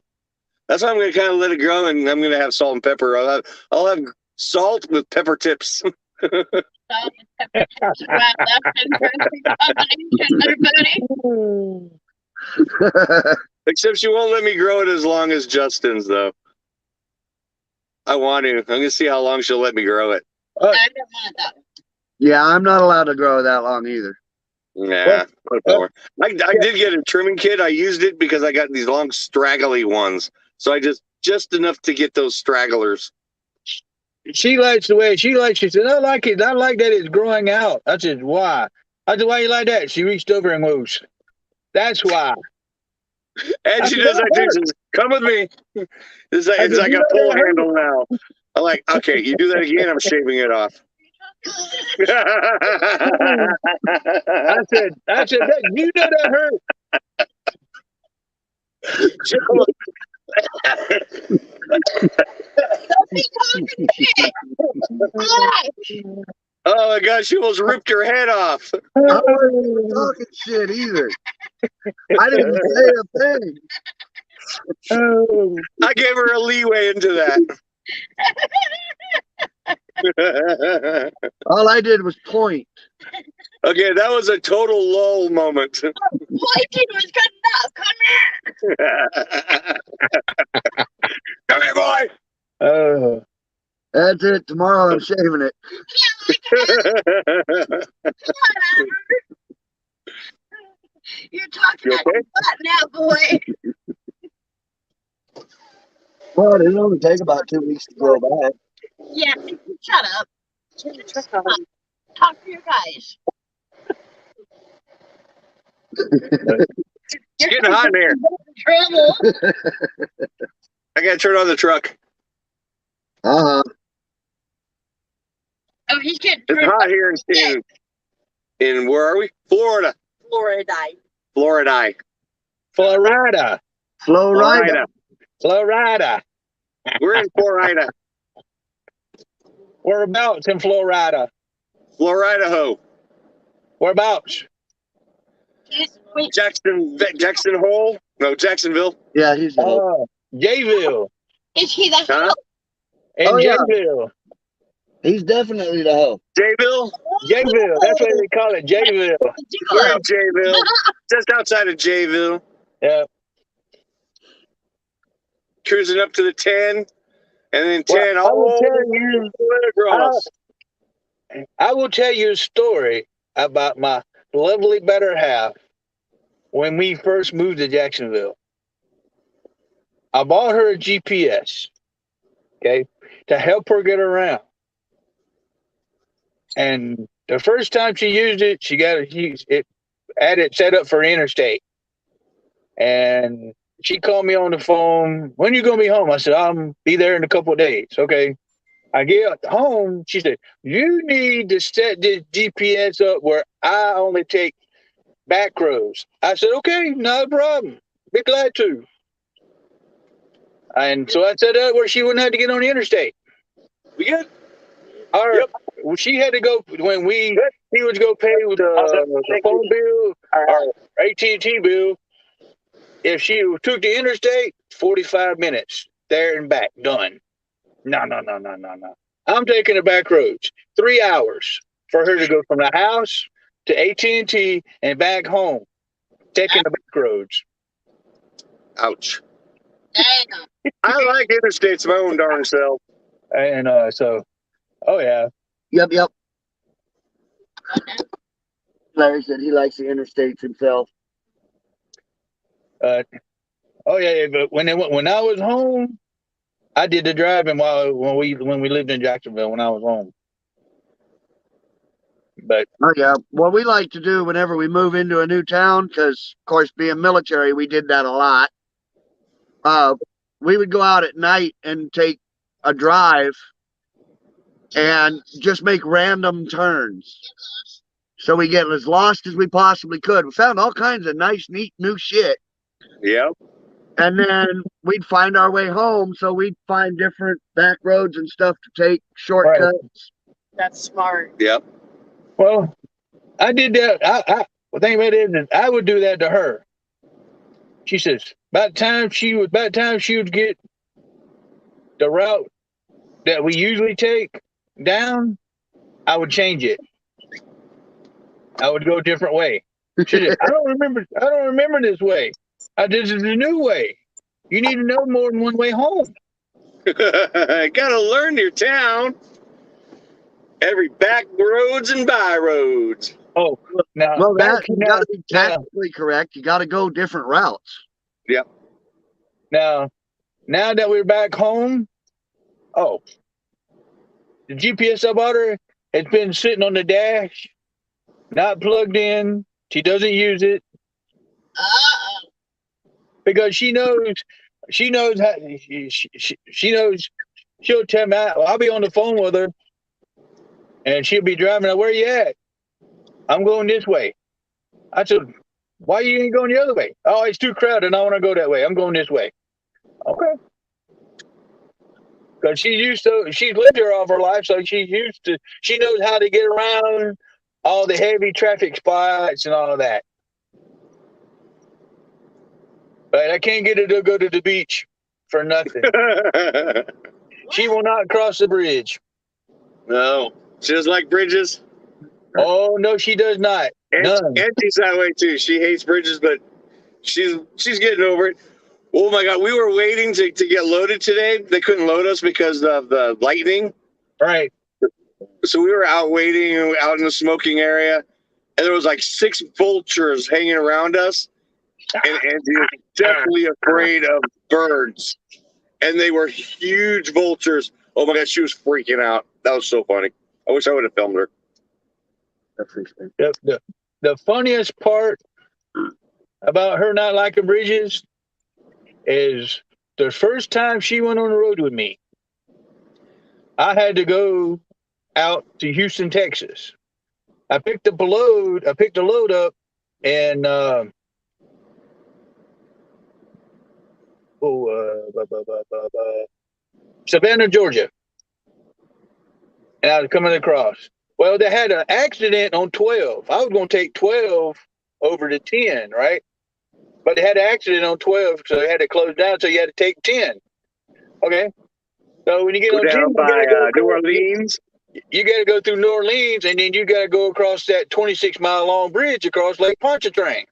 [SPEAKER 1] That's why I'm going to kind of let it grow, and I'm going to have salt and pepper. I'll have salt with pepper tips.
[SPEAKER 7] Salt and pepper tips right left and perfect combination, everybody.
[SPEAKER 1] Except she won't let me grow it as long as Justin's, though. I want to. I'm going to see how long she'll let me grow it.
[SPEAKER 7] I don't want that.
[SPEAKER 3] Yeah, I'm not allowed to grow that long either.
[SPEAKER 1] Nah, I did get a trimming kit. I used it because I got these long straggly ones. So I just enough to get those stragglers.
[SPEAKER 6] She likes the way she said, I like it. I like that it's growing out. I said, why? I said, why you like that? She reached over and goes, that's why.
[SPEAKER 1] Angie
[SPEAKER 6] said,
[SPEAKER 1] does
[SPEAKER 6] "That
[SPEAKER 1] that too.
[SPEAKER 6] hurt."
[SPEAKER 1] Says, "Come with me." It's
[SPEAKER 6] I
[SPEAKER 1] it's
[SPEAKER 6] said,
[SPEAKER 1] like
[SPEAKER 6] "You
[SPEAKER 1] a
[SPEAKER 6] know
[SPEAKER 1] pull
[SPEAKER 6] that hurt."
[SPEAKER 1] handle now. I'm like, okay, you do that again, I'm shaving it off.
[SPEAKER 6] I said that you know that hurt.
[SPEAKER 7] Don't be talking shit. Gosh.
[SPEAKER 1] Oh my gosh, she almost ripped her head off.
[SPEAKER 3] I wasn't even talking shit either. I didn't say a thing.
[SPEAKER 6] Oh,
[SPEAKER 1] I gave her a leeway into that.
[SPEAKER 3] All I did was point.
[SPEAKER 1] Okay, that was a total lull moment.
[SPEAKER 7] Pointing was good enough. Come here.
[SPEAKER 1] Come here, boy.
[SPEAKER 6] oh.
[SPEAKER 3] That's it. Tomorrow I'm shaving it.
[SPEAKER 7] Whatever. You're talking
[SPEAKER 1] You
[SPEAKER 7] out your butt now, boy.
[SPEAKER 3] Well, it'll only take about 2 weeks to grow back.
[SPEAKER 7] Yeah, shut up. Talk to your guys.
[SPEAKER 1] It's getting hot in here.
[SPEAKER 7] Trouble.
[SPEAKER 1] I gotta turn on the truck.
[SPEAKER 3] Uh-huh.
[SPEAKER 7] Oh, he's getting
[SPEAKER 1] It's hot here in where are we? Florida.
[SPEAKER 7] Florida.
[SPEAKER 1] Florida.
[SPEAKER 6] Florida.
[SPEAKER 3] Flow right.
[SPEAKER 1] Florida.
[SPEAKER 6] Florida.
[SPEAKER 1] We're in Florida.
[SPEAKER 6] Whereabouts in Florida?
[SPEAKER 1] Florida.
[SPEAKER 6] Whereabouts?
[SPEAKER 7] Wait,
[SPEAKER 1] Jackson Hole? No, Jacksonville.
[SPEAKER 3] Yeah, he's the hope.
[SPEAKER 6] Oh, Jayville.
[SPEAKER 7] is he the
[SPEAKER 1] Huh?
[SPEAKER 6] In
[SPEAKER 3] Oh, yeah.
[SPEAKER 6] Jayville.
[SPEAKER 3] He's definitely the hope.
[SPEAKER 1] Jayville?
[SPEAKER 6] Jayville. That's what they call it. Jayville.
[SPEAKER 1] We're in Jayville. Just outside of Jayville.
[SPEAKER 6] Yeah.
[SPEAKER 1] Cruising up to the 10. And then 10
[SPEAKER 6] Well, I will
[SPEAKER 1] all
[SPEAKER 6] tell
[SPEAKER 1] the
[SPEAKER 6] you-
[SPEAKER 1] way across.
[SPEAKER 6] I will tell you a story about my lovely better half when we first moved to Jacksonville. I bought her a GPS, okay, to help her get around. And the first time she used it, she had it set up for interstate. And she called me on the phone. When you gonna be home? I said, I'll be there in a couple of days. Okay. I get home. She said, you need to set this GPS up where I only take back roads. I said, okay, no problem. Be glad to. And so I set up where she wouldn't have to get on the interstate.
[SPEAKER 1] We good?
[SPEAKER 6] Well, she had to go when he would go pay the phone bill or AT&T bill. If she took the interstate, 45 minutes there and back, done. No. I'm taking the back roads. 3 hours for her to go from the house to AT&T and back home, taking the back roads.
[SPEAKER 1] Ouch.
[SPEAKER 7] Damn.
[SPEAKER 1] I like interstates my own darn self.
[SPEAKER 6] And so, oh yeah.
[SPEAKER 3] Yep. Larry said he likes the interstates himself.
[SPEAKER 6] Oh yeah, but when I was home, I did the driving when we lived in Jacksonville when I was home. But
[SPEAKER 3] Oh, yeah. What we like to do whenever we move into a new town, because, of course, being military, we did that a lot. We would go out at night and take a drive and just make random turns. So we get as lost as we possibly could. We found all kinds of nice, neat, new shit.
[SPEAKER 1] Yep.
[SPEAKER 3] And then we'd find our way home. So we'd find different back roads and stuff to take, shortcuts.
[SPEAKER 4] That's smart.
[SPEAKER 1] Yep.
[SPEAKER 6] well, I did that. The thing about it is, I would do that to her. She says, by the time she would get the route that we usually take down, I would change it. I would go a different way. She said, I don't remember this way. This is a new way. You need to know more than one way home.
[SPEAKER 1] Gotta learn your town. Every back roads and by roads.
[SPEAKER 6] Oh, now,
[SPEAKER 3] Well,
[SPEAKER 6] back
[SPEAKER 3] you
[SPEAKER 6] now,
[SPEAKER 3] got to be tactically correct. You got to go different routes.
[SPEAKER 1] Yep.
[SPEAKER 6] now that we're back home, oh, the GPS I bought her has been sitting on the dash, not plugged in. She doesn't use it.
[SPEAKER 7] Uh-oh.
[SPEAKER 6] because she knows how she knows. She'll tell me. I'll be on the phone with her, and she'll be driving. Where you at? I'm going this way. I said, why you ain't going the other way? Oh, it's too crowded. I want to go that way. I'm going this way. Okay. Because she's lived here all of her life, so she knows how to get around all the heavy traffic spots and all of that. But I can't get her to go to the beach for nothing. She will not cross the bridge.
[SPEAKER 1] No. She doesn't like bridges?
[SPEAKER 6] Oh, no, she does not. None.
[SPEAKER 1] Auntie's that way too. She hates bridges, but she's getting over it. Oh my God, we were waiting to get loaded today. They couldn't load us because of the lightning.
[SPEAKER 6] Right.
[SPEAKER 1] So we were out waiting out in the smoking area, and there was like 6 vultures hanging around us. And Angie was definitely afraid of birds. And they were huge vultures. Oh my God, she was freaking out. That was so funny. I wish I would have filmed her.
[SPEAKER 6] The funniest part about her not liking bridges is the first time she went on the road with me, I had to go out to Houston, Texas. I picked the load up in Savannah, Georgia. And I was coming across. Well, they had an accident on 12. I was going to take 12 over to 10, right? But they had an accident on 12, so they had to close down, so you had to take 10. Okay? So when you get on 10,
[SPEAKER 1] down by New Orleans.
[SPEAKER 6] You got to go through New Orleans, and then you got to go across that 26-mile-long bridge across Lake Pontchartrain.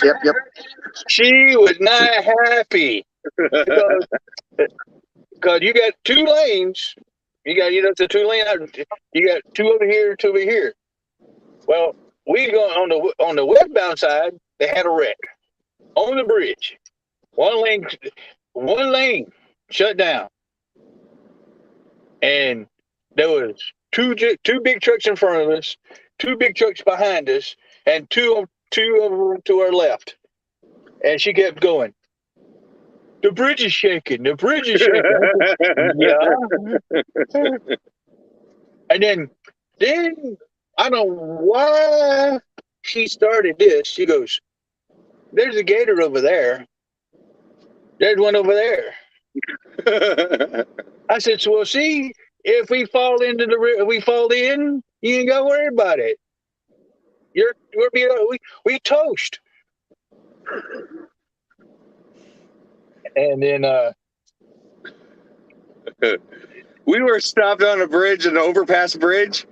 [SPEAKER 3] Yep.
[SPEAKER 6] She was not happy because you got 2 lanes. You got the 2 lanes. You got 2 over here, 2 over here. Well, we go on the westbound side. They had a wreck on the bridge. One lane shut down, and there was two big trucks in front of us, 2 big trucks behind us, and two over to our left. And she kept going. The bridge is shaking. The bridge is shaking. Yeah. And then I don't know why she started this. She goes, "There's a gator over there. There's one over there." I said, "So we'll see if we fall into we fall in. You ain't got to worry about it. We toast." And then
[SPEAKER 1] we were stopped on a bridge, an overpass bridge,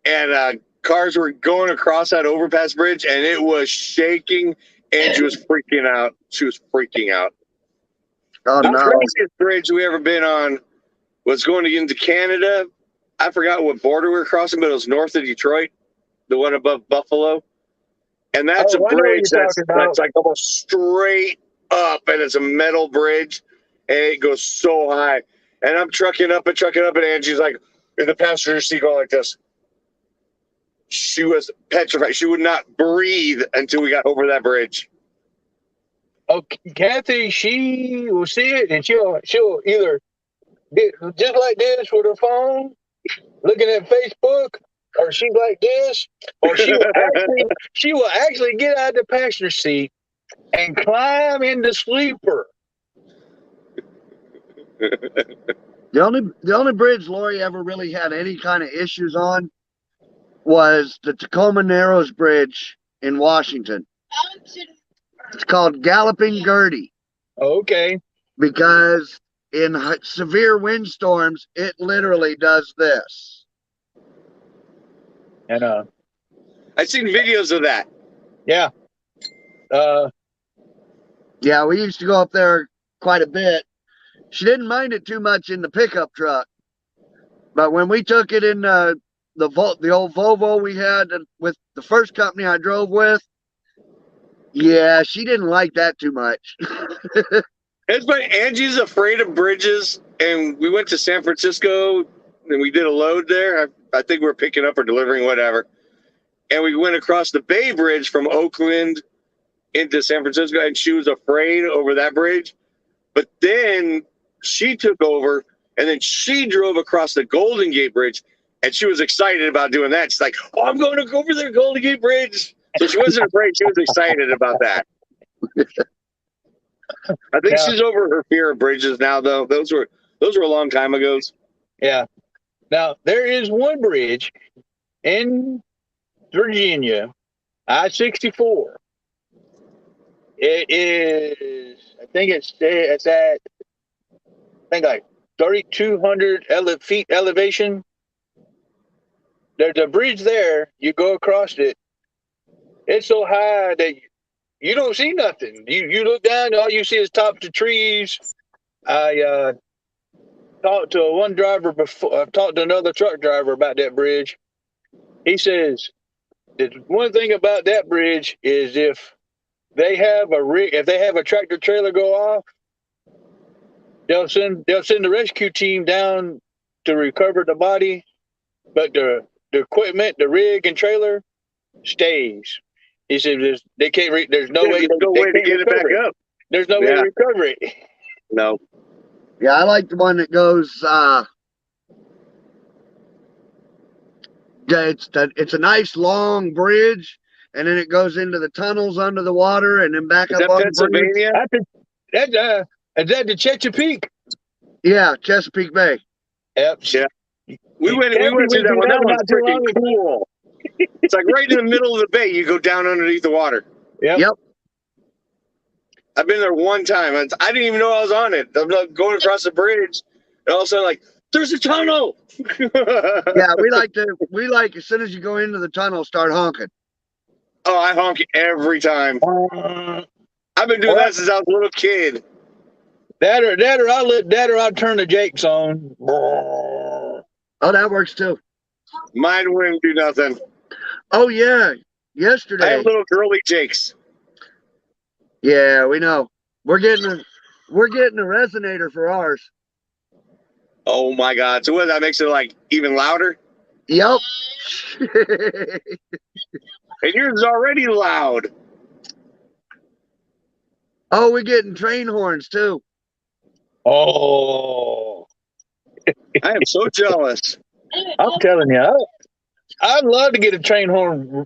[SPEAKER 1] and cars were going across that overpass bridge, and it was shaking, and she was freaking out.
[SPEAKER 3] Oh,
[SPEAKER 1] The
[SPEAKER 3] no.
[SPEAKER 1] craziest bridge we ever been on was going into Canada. I forgot what border we were crossing, but it was north of Detroit, the one above Buffalo. And that's a bridge that's like almost straight up, and it's a metal bridge, and it goes so high. And I'm trucking up, and Angie's like in the passenger seat going like this. She was petrified. She would not breathe until we got over that bridge.
[SPEAKER 6] Oh, Kathy, she will see it, and she'll either get just like this with her phone, looking at Facebook, or she's like this, or she will actually get out of the passenger seat and climb in the sleeper.
[SPEAKER 3] The only bridge Lori ever really had any kind of issues on was the Tacoma Narrows Bridge in Washington. It's called Galloping Gertie.
[SPEAKER 6] Okay.
[SPEAKER 3] Because in severe windstorms, it literally does this.
[SPEAKER 6] And
[SPEAKER 1] I've seen videos of that.
[SPEAKER 6] yeah.
[SPEAKER 3] Yeah, we used to go up there quite a bit. She didn't mind it too much in the pickup truck, but when we took it in the old Volvo we had with the first company I drove with, yeah, she didn't like that too much.
[SPEAKER 1] It's funny. Angie's afraid of bridges, and we went to San Francisco, and we did a load there. I think we were picking up or delivering, whatever. and we went across the Bay Bridge from Oakland into San Francisco, and she was afraid over that bridge. But then she took over, and then she drove across the Golden Gate Bridge, and she was excited about doing that. She's like, "Oh, I'm going to go over the Golden Gate Bridge." So she wasn't afraid. She was excited about that. I think she's over her fear of bridges now, though. Those were a long time ago.
[SPEAKER 6] Yeah. Now, there is one bridge in Virginia, I-64. It is, I think it's at, like 3,200 feet elevation. There's a bridge there. You go across it. It's so high that you don't see nothing. You look down, all you see is tops of trees. I talked to one driver before. I've talked to another truck driver about that bridge. He says the one thing about that bridge is if they have a tractor trailer go off, they'll send the rescue team down to recover the body, but the equipment, the rig and trailer stays. He said they can't. There's no way
[SPEAKER 1] to get it back up.
[SPEAKER 6] There's no way to recover it.
[SPEAKER 1] No.
[SPEAKER 3] Yeah, I like the one that goes. It's a nice long bridge, and then it goes into the tunnels under the water, and then back up on
[SPEAKER 1] Pennsylvania.
[SPEAKER 6] Is that the Chesapeake?
[SPEAKER 3] Yeah, Chesapeake Bay.
[SPEAKER 6] Yep.
[SPEAKER 1] Yeah. We went to that one. That one's freaking cool. It's like right in the middle of the bay. You go down underneath the water.
[SPEAKER 3] Yep.
[SPEAKER 1] I've been there one time. I didn't even know I was on it. I'm like going across the bridge, and all of a sudden, like, there's a tunnel.
[SPEAKER 3] Yeah, we like as soon as you go into the tunnel, start honking.
[SPEAKER 1] Oh, I honk every time. I've been doing that since I was a little kid.
[SPEAKER 6] That or I'll turn the Jakes on.
[SPEAKER 3] Oh, that works too.
[SPEAKER 1] Mine wouldn't do nothing.
[SPEAKER 3] Oh yeah, yesterday.
[SPEAKER 1] I have little girly Jakes.
[SPEAKER 3] Yeah, we know. We're getting a resonator for ours.
[SPEAKER 1] Oh my God! So what? That makes it like even louder.
[SPEAKER 3] Yep.
[SPEAKER 1] And yours is already loud.
[SPEAKER 3] Oh, we're getting train horns too.
[SPEAKER 6] Oh,
[SPEAKER 1] I am so jealous.
[SPEAKER 6] I'm telling you, I'd love to get a train horn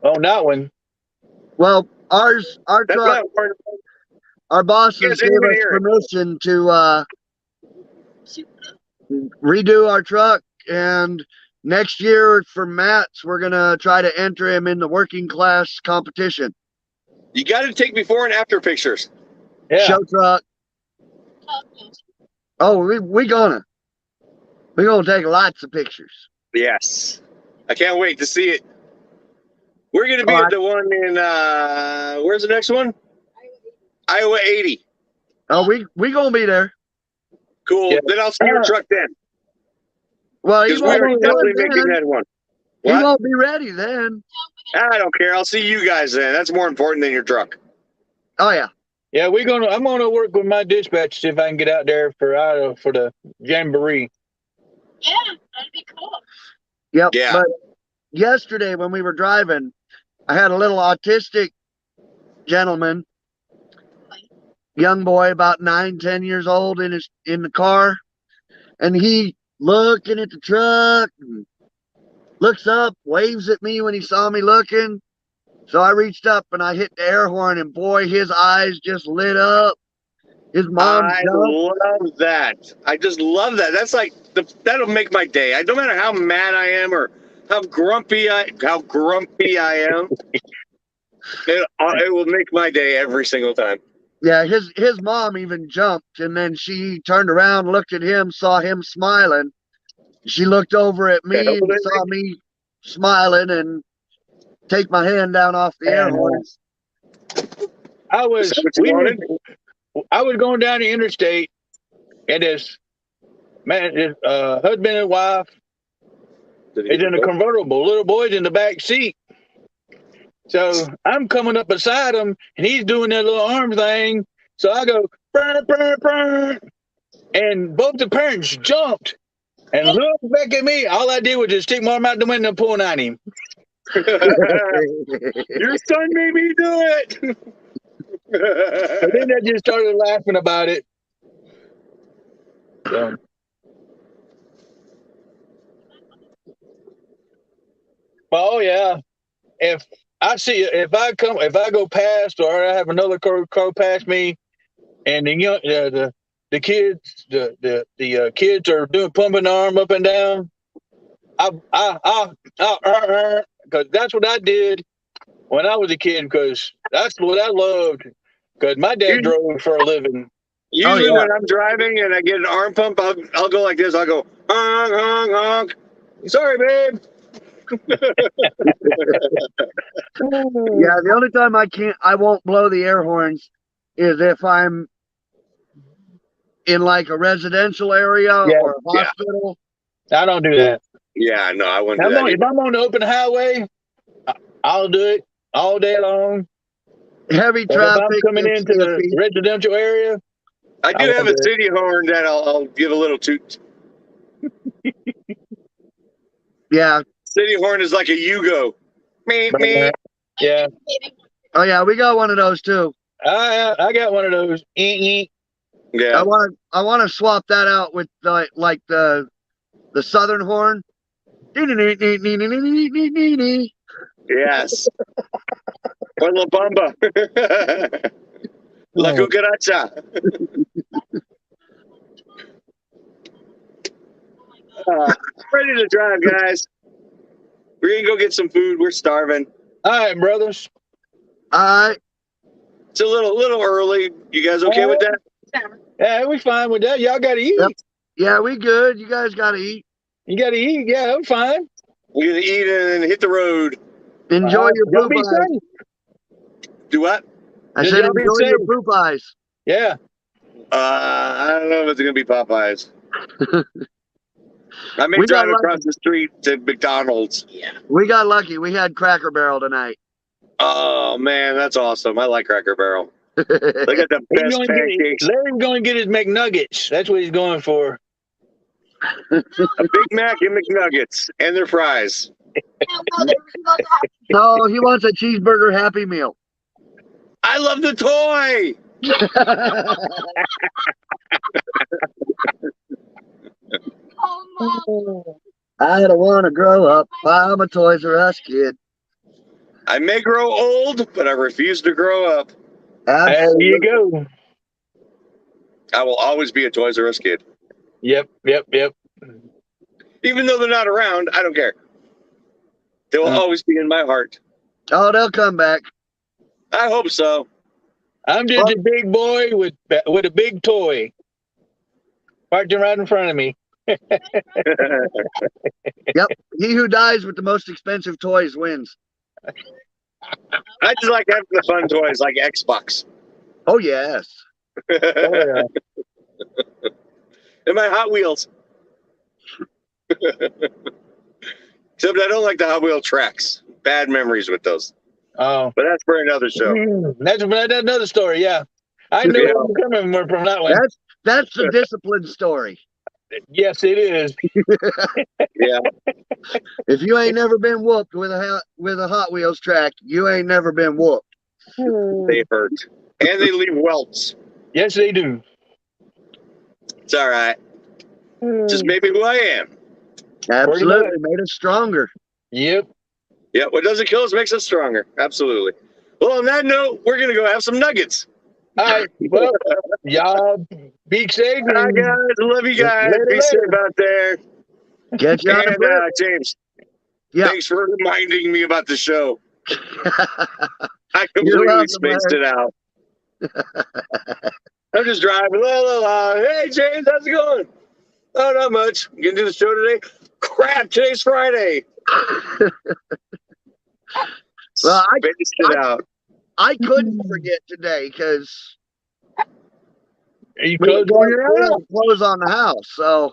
[SPEAKER 6] on that one.
[SPEAKER 3] Well, our truck, our bosses gave us permission to redo our truck, and next year for Matt's, we're gonna try to enter him in the working class competition.
[SPEAKER 1] You got to take before and after pictures.
[SPEAKER 6] Yeah.
[SPEAKER 3] Show truck. Oh, we're gonna take lots of pictures.
[SPEAKER 1] Yes, I can't wait to see it. We're gonna be at the one in where's the next one? Iowa 80.
[SPEAKER 3] Oh, we gonna be there.
[SPEAKER 1] Cool. Yeah. Then I'll see your truck then.
[SPEAKER 3] Well, he won't
[SPEAKER 1] we're definitely making that one.
[SPEAKER 3] He won't be ready then.
[SPEAKER 1] I don't care. I'll see you guys then. That's more important than your truck.
[SPEAKER 3] Oh yeah.
[SPEAKER 6] Yeah, I'm gonna work with my dispatch, see if I can get out there for the jamboree.
[SPEAKER 7] Yeah, that'd be cool.
[SPEAKER 3] Yep.
[SPEAKER 1] Yeah.
[SPEAKER 3] But yesterday when we were driving, I had a little autistic gentleman, young boy, about 9-10 years old, in the car, and he looking at the truck, and looks up, waves at me when he saw me looking. So I reached up and I hit the air horn, and boy, his eyes just lit up. His mom.
[SPEAKER 1] I love that. I just love that. That's like that'll make my day. No matter how mad I am or how grumpy I am, it will make my day every single time.
[SPEAKER 3] Yeah, his mom even jumped, and then she turned around, looked at him, saw him smiling. She looked over at me and saw me smiling and take my hand down off the air horns.
[SPEAKER 6] I was going down the interstate, and his husband and wife is in a convertible. Little boy's in the back seat. So I'm coming up beside him, and he's doing that little arm thing. So I go, burn, burn, burn. And both the parents jumped and looked back at me. All I did was just stick my arm out the window and point at him.
[SPEAKER 1] Your son made me do it.
[SPEAKER 6] But then they just started laughing about it. So, oh yeah. If if I go past, or I have another car pass me, and the kids kids are doing pumping the arm up and down, because that's what I did when I was a kid, because that's what I loved, because my dad drove for a living.
[SPEAKER 1] Usually when I'm driving and I get an arm pump, I'll go like this. I'll go, honk, honk, honk. Sorry, babe.
[SPEAKER 3] Yeah, the only time I won't blow the air horns is if I'm in like a residential area or a hospital.
[SPEAKER 6] I don't do that.
[SPEAKER 1] Yeah, no, I wouldn't do that.
[SPEAKER 6] If I'm on the open highway, I'll do it all day long.
[SPEAKER 3] Heavy
[SPEAKER 6] But
[SPEAKER 3] traffic.
[SPEAKER 6] if I'm coming into the residential area,
[SPEAKER 1] I do have a city horn that I'll give a little toot.
[SPEAKER 3] Yeah.
[SPEAKER 1] City horn is like a Yugo. Meep, meep.
[SPEAKER 6] Yeah.
[SPEAKER 3] Oh yeah, we got one of those too.
[SPEAKER 6] I got one of those.
[SPEAKER 1] Yeah.
[SPEAKER 3] I want to swap that out with like the southern horn.
[SPEAKER 1] Yes. Or La Bamba. La Cucaracha. Ready to drive, guys. We're going to go get some food. We're starving.
[SPEAKER 6] All right, brothers.
[SPEAKER 3] All right.
[SPEAKER 1] It's a little early. You guys okay with that?
[SPEAKER 6] Yeah, we fine with that. Y'all got to eat.
[SPEAKER 3] Yep. Yeah, we good. You guys got to eat.
[SPEAKER 6] You got to eat. Yeah, I'm fine.
[SPEAKER 1] We're going to eat and hit the road.
[SPEAKER 3] Enjoy your
[SPEAKER 6] Y'all
[SPEAKER 3] poop
[SPEAKER 6] be
[SPEAKER 3] eyes.
[SPEAKER 6] safe.
[SPEAKER 1] Do what?
[SPEAKER 3] I
[SPEAKER 6] Yeah,
[SPEAKER 3] said
[SPEAKER 6] y'all be
[SPEAKER 3] enjoy your
[SPEAKER 6] safe.
[SPEAKER 3] poop eyes.
[SPEAKER 6] Yeah.
[SPEAKER 1] I don't know if it's going to be Popeyes. I may
[SPEAKER 3] We got
[SPEAKER 1] drive across the street to McDonald's.
[SPEAKER 7] Yeah.
[SPEAKER 3] We got lucky. We had Cracker Barrel tonight.
[SPEAKER 1] Oh, man, that's awesome. I like Cracker Barrel. They got the best pancakes.
[SPEAKER 6] Larry's going to get his McNuggets. That's what he's going for.
[SPEAKER 1] A Big Mac and McNuggets and their fries.
[SPEAKER 3] No, he wants a cheeseburger Happy Meal.
[SPEAKER 1] I love the toy.
[SPEAKER 3] I don't want to grow up. I'm a Toys R Us kid.
[SPEAKER 1] I may grow old, but I refuse to grow up.
[SPEAKER 6] There you go.
[SPEAKER 1] I will always be a Toys R Us kid.
[SPEAKER 6] Yep.
[SPEAKER 1] Even though they're not around, I don't care. They will always be in my heart.
[SPEAKER 3] Oh, they'll come back.
[SPEAKER 1] I hope so.
[SPEAKER 6] I'm just a big boy with a big toy parked right in front of me.
[SPEAKER 3] Yep. He who dies with the most expensive toys wins.
[SPEAKER 1] I just like having the fun toys like Xbox.
[SPEAKER 3] Oh, yes.
[SPEAKER 6] Yeah.
[SPEAKER 1] And my Hot Wheels. Except I don't like the Hot Wheel tracks. Bad memories with those.
[SPEAKER 6] Oh,
[SPEAKER 1] But that's for another show.
[SPEAKER 6] that's another story. Yeah, I knew where I'm coming from that one.
[SPEAKER 3] That's the discipline story.
[SPEAKER 6] Yes, it is.
[SPEAKER 1] Yeah.
[SPEAKER 3] If you ain't never been whooped with a Hot Wheels track, you ain't never been whooped.
[SPEAKER 1] They hurt. And they leave welts.
[SPEAKER 6] Yes, they do.
[SPEAKER 1] It's all right. Just maybe who I am.
[SPEAKER 3] Absolutely. Made us stronger.
[SPEAKER 6] Yep.
[SPEAKER 1] Yeah, what doesn't kill us makes us stronger. Absolutely. Well, on that note, we're going to go have some nuggets.
[SPEAKER 6] All right. Well, y'all be safe.
[SPEAKER 1] All right, guys. Love you guys. Be safe out there.
[SPEAKER 3] Catch you on
[SPEAKER 1] And
[SPEAKER 3] the
[SPEAKER 1] James,
[SPEAKER 3] Yeah.
[SPEAKER 1] thanks for reminding me about the show. I
[SPEAKER 3] You're
[SPEAKER 1] completely
[SPEAKER 3] welcome,
[SPEAKER 1] spaced it out. I'm just driving. La, la, la. Hey, James, how's it going? Oh, not much. You gonna do the show today? Crap, today's Friday.
[SPEAKER 3] Well,
[SPEAKER 1] Spaced it out.
[SPEAKER 3] I couldn't forget today because
[SPEAKER 6] You
[SPEAKER 3] we
[SPEAKER 6] close on your house.
[SPEAKER 3] close on the house. So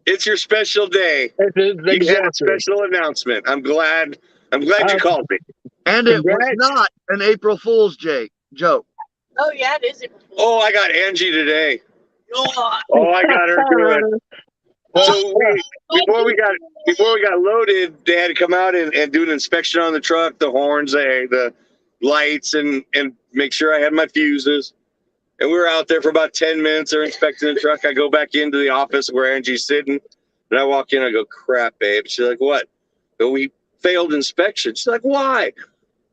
[SPEAKER 1] It's your special day. You had a
[SPEAKER 6] Exactly.
[SPEAKER 1] special announcement. I'm glad you called me.
[SPEAKER 3] and it was
[SPEAKER 6] Congrats.
[SPEAKER 3] not an April Fool's joke.
[SPEAKER 4] Oh yeah, it is April Fool's.
[SPEAKER 1] Oh, I got Angie today.
[SPEAKER 4] Oh,
[SPEAKER 1] Oh, I got her good. So before we got loaded, they had to come out and do an inspection on the truck, the horns, the lights, and make sure I had my fuses. And we were out there for about 10 minutes. They're inspecting the truck. I go back into the office where Angie's sitting, and I walk in. I go, "Crap, babe." She's like, "What?" But we failed inspection. She's like, "Why?"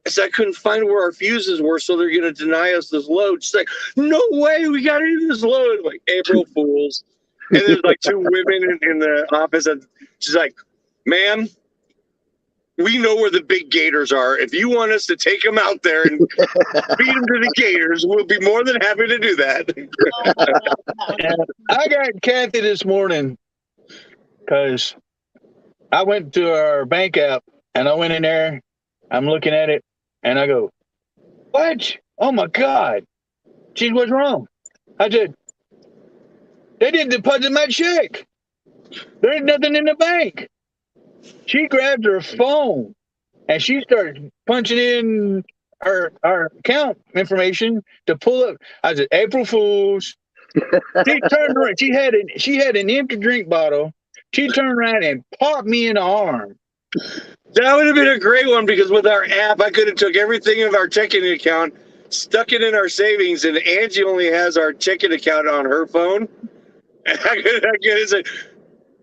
[SPEAKER 1] I said, "I couldn't find where our fuses were, so they're going to deny us this load." She's like, "No way, we got into this load." I'm like, April Fools. And there's like two women in the office, and she's like, "Ma'am, we know where the big gators are. If you want us to take them out there and feed them to the gators, we'll be more than happy to do that."
[SPEAKER 6] I got Kathy this morning because I went to our bank app and I went in there. I'm looking at it and I go, "What? Oh my God." She, "What's wrong?" I said, "They didn't deposit my check. There ain't nothing in the bank." She grabs her phone and she starts punching in our account information to pull up. I said, "April Fools." She turned around. She had an empty drink bottle. She turned around and popped me in the arm.
[SPEAKER 1] That would have been a great one, because with our app, I could have took everything of our checking account, stuck it in our savings, and Angie only has our checking account on her phone. And I could have said,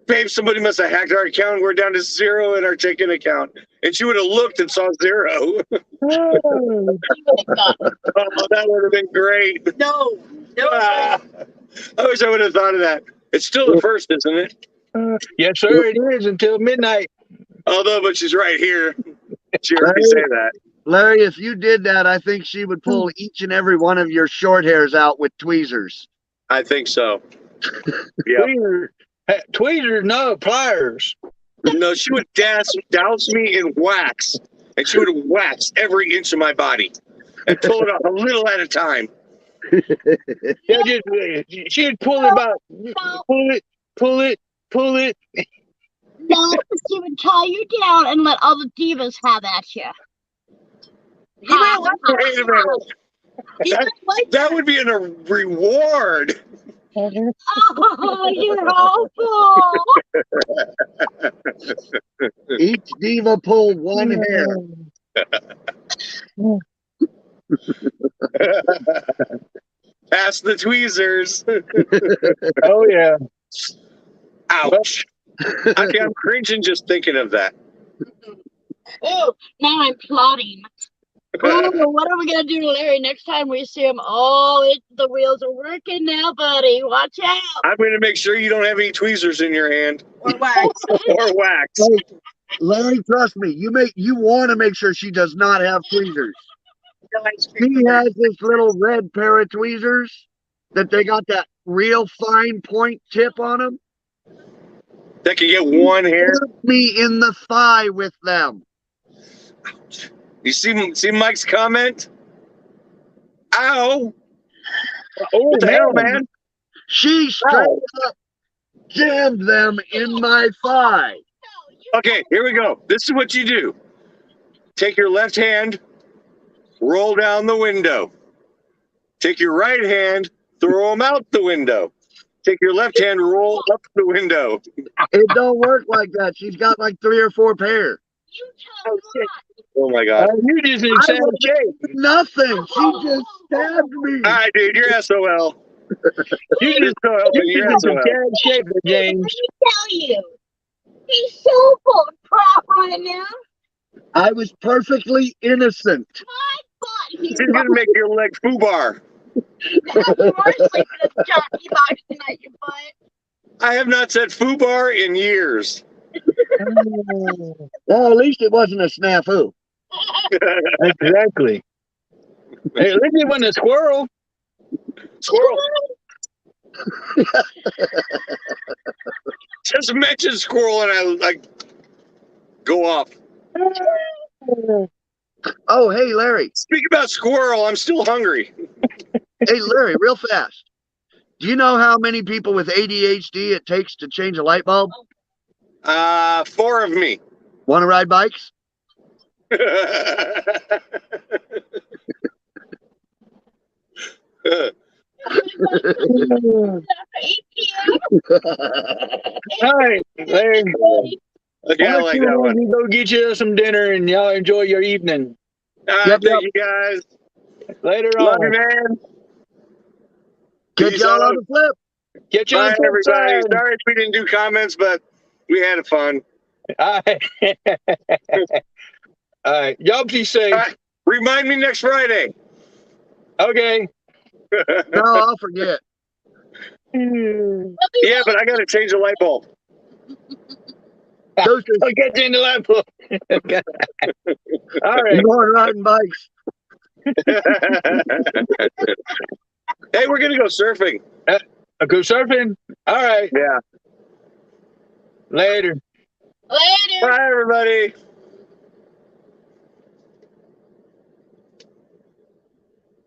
[SPEAKER 1] "Babe, somebody must have hacked our account. We're down to zero in our checking account." And she would have looked and saw zero. Oh, that would have been great.
[SPEAKER 4] No.
[SPEAKER 1] I wish I would have thought of that. It's still the first, isn't it?
[SPEAKER 6] Yes, sir, it is until midnight.
[SPEAKER 1] Although, but she's right here. She heard me say that.
[SPEAKER 3] Larry, if you did that, I think she would pull each and every one of your short hairs out with tweezers.
[SPEAKER 1] I think so. Yeah.
[SPEAKER 6] Tweezers, no, pliers.
[SPEAKER 1] No, she would douse me in wax, and she would wax every inch of my body and pull it off a little at a time.
[SPEAKER 6] Yeah, she'd pull it.
[SPEAKER 7] No, she would tie you down and let all the divas have at you.
[SPEAKER 1] Wait a minute. That would be a reward.
[SPEAKER 7] Oh, you're awful.
[SPEAKER 3] Each diva pulled one hair.
[SPEAKER 1] Pass the tweezers.
[SPEAKER 6] Oh, yeah.
[SPEAKER 1] Ouch. Okay, I'm cringing just thinking of that.
[SPEAKER 7] Oh, now I'm plotting. Oh, what are we gonna do to Larry next time we see him? Oh, the wheels are working now, buddy. Watch out.
[SPEAKER 1] I'm going to make sure you don't have any tweezers in your hand.
[SPEAKER 4] Or wax.
[SPEAKER 1] Or wax.
[SPEAKER 3] Larry, trust me, you want to make sure she does not have tweezers. He has this little red pair of tweezers that they got that real fine point tip on them.
[SPEAKER 1] That can get one hair.
[SPEAKER 3] Me in the thigh with them.
[SPEAKER 1] You see Mike's comment? Ow!
[SPEAKER 6] Oh,
[SPEAKER 1] What the hell, man?
[SPEAKER 3] She straight up jammed them in my thigh.
[SPEAKER 1] Okay, here we go. This is what you do. Take your left hand, roll down the window. Take your right hand, throw them out the window. Take your left hand, roll up the window.
[SPEAKER 3] It don't work like that. She's got like 3 or 4 pair.
[SPEAKER 1] Oh my God.
[SPEAKER 6] You just in sad shape.
[SPEAKER 3] Nothing. She just stabbed me.
[SPEAKER 1] All right, dude, you're SOL.
[SPEAKER 6] You just
[SPEAKER 1] You're
[SPEAKER 6] in
[SPEAKER 1] SOL.
[SPEAKER 6] sad shape, James.
[SPEAKER 7] Let me tell you, he's so full of crap right now.
[SPEAKER 3] I was perfectly innocent.
[SPEAKER 7] My butt. He's
[SPEAKER 1] She's gonna make your leg foobar.
[SPEAKER 7] you are sleeping in a jockey box tonight, you butt.
[SPEAKER 1] I have not said foobar in years.
[SPEAKER 3] Well, at least it wasn't a snafu.
[SPEAKER 6] Exactly. Hey, at least it wasn't a squirrel.
[SPEAKER 1] Squirrel. Just mention squirrel and I go off.
[SPEAKER 3] Oh, hey, Larry.
[SPEAKER 1] Speak about squirrel, I'm still hungry.
[SPEAKER 3] Hey, Larry, real fast. Do you know how many people with ADHD it takes to change a light bulb?
[SPEAKER 1] 4 of me.
[SPEAKER 3] Want to ride bikes?
[SPEAKER 7] 8 p.m.
[SPEAKER 6] All right, Larry.
[SPEAKER 1] Okay, I
[SPEAKER 6] I'll let
[SPEAKER 1] like
[SPEAKER 6] you
[SPEAKER 1] that one.
[SPEAKER 6] go get you some dinner, and y'all enjoy your evening.
[SPEAKER 1] All right,
[SPEAKER 3] Yep,
[SPEAKER 1] thank you guys.
[SPEAKER 6] Later
[SPEAKER 1] Love
[SPEAKER 6] on.
[SPEAKER 1] you, man.
[SPEAKER 3] Catch
[SPEAKER 1] Peace
[SPEAKER 3] y'all
[SPEAKER 1] out.
[SPEAKER 3] on the flip.
[SPEAKER 6] Catch you on
[SPEAKER 1] Bye,
[SPEAKER 6] the flip
[SPEAKER 1] everybody.
[SPEAKER 6] side.
[SPEAKER 1] Sorry we didn't do comments, but we had fun.
[SPEAKER 6] All right. All right. Y'all be safe.
[SPEAKER 1] All right. Remind me next Friday.
[SPEAKER 6] Okay.
[SPEAKER 3] No, I'll forget.
[SPEAKER 1] Yeah, but I got to change the light bulb.
[SPEAKER 3] Toasters,
[SPEAKER 6] I'll get you in the lap. Okay. All right.
[SPEAKER 3] you going riding bikes?
[SPEAKER 1] Hey, we're gonna go surfing.
[SPEAKER 6] I'll go surfing. All right.
[SPEAKER 1] Yeah.
[SPEAKER 6] Later.
[SPEAKER 7] Later.
[SPEAKER 1] Bye, everybody.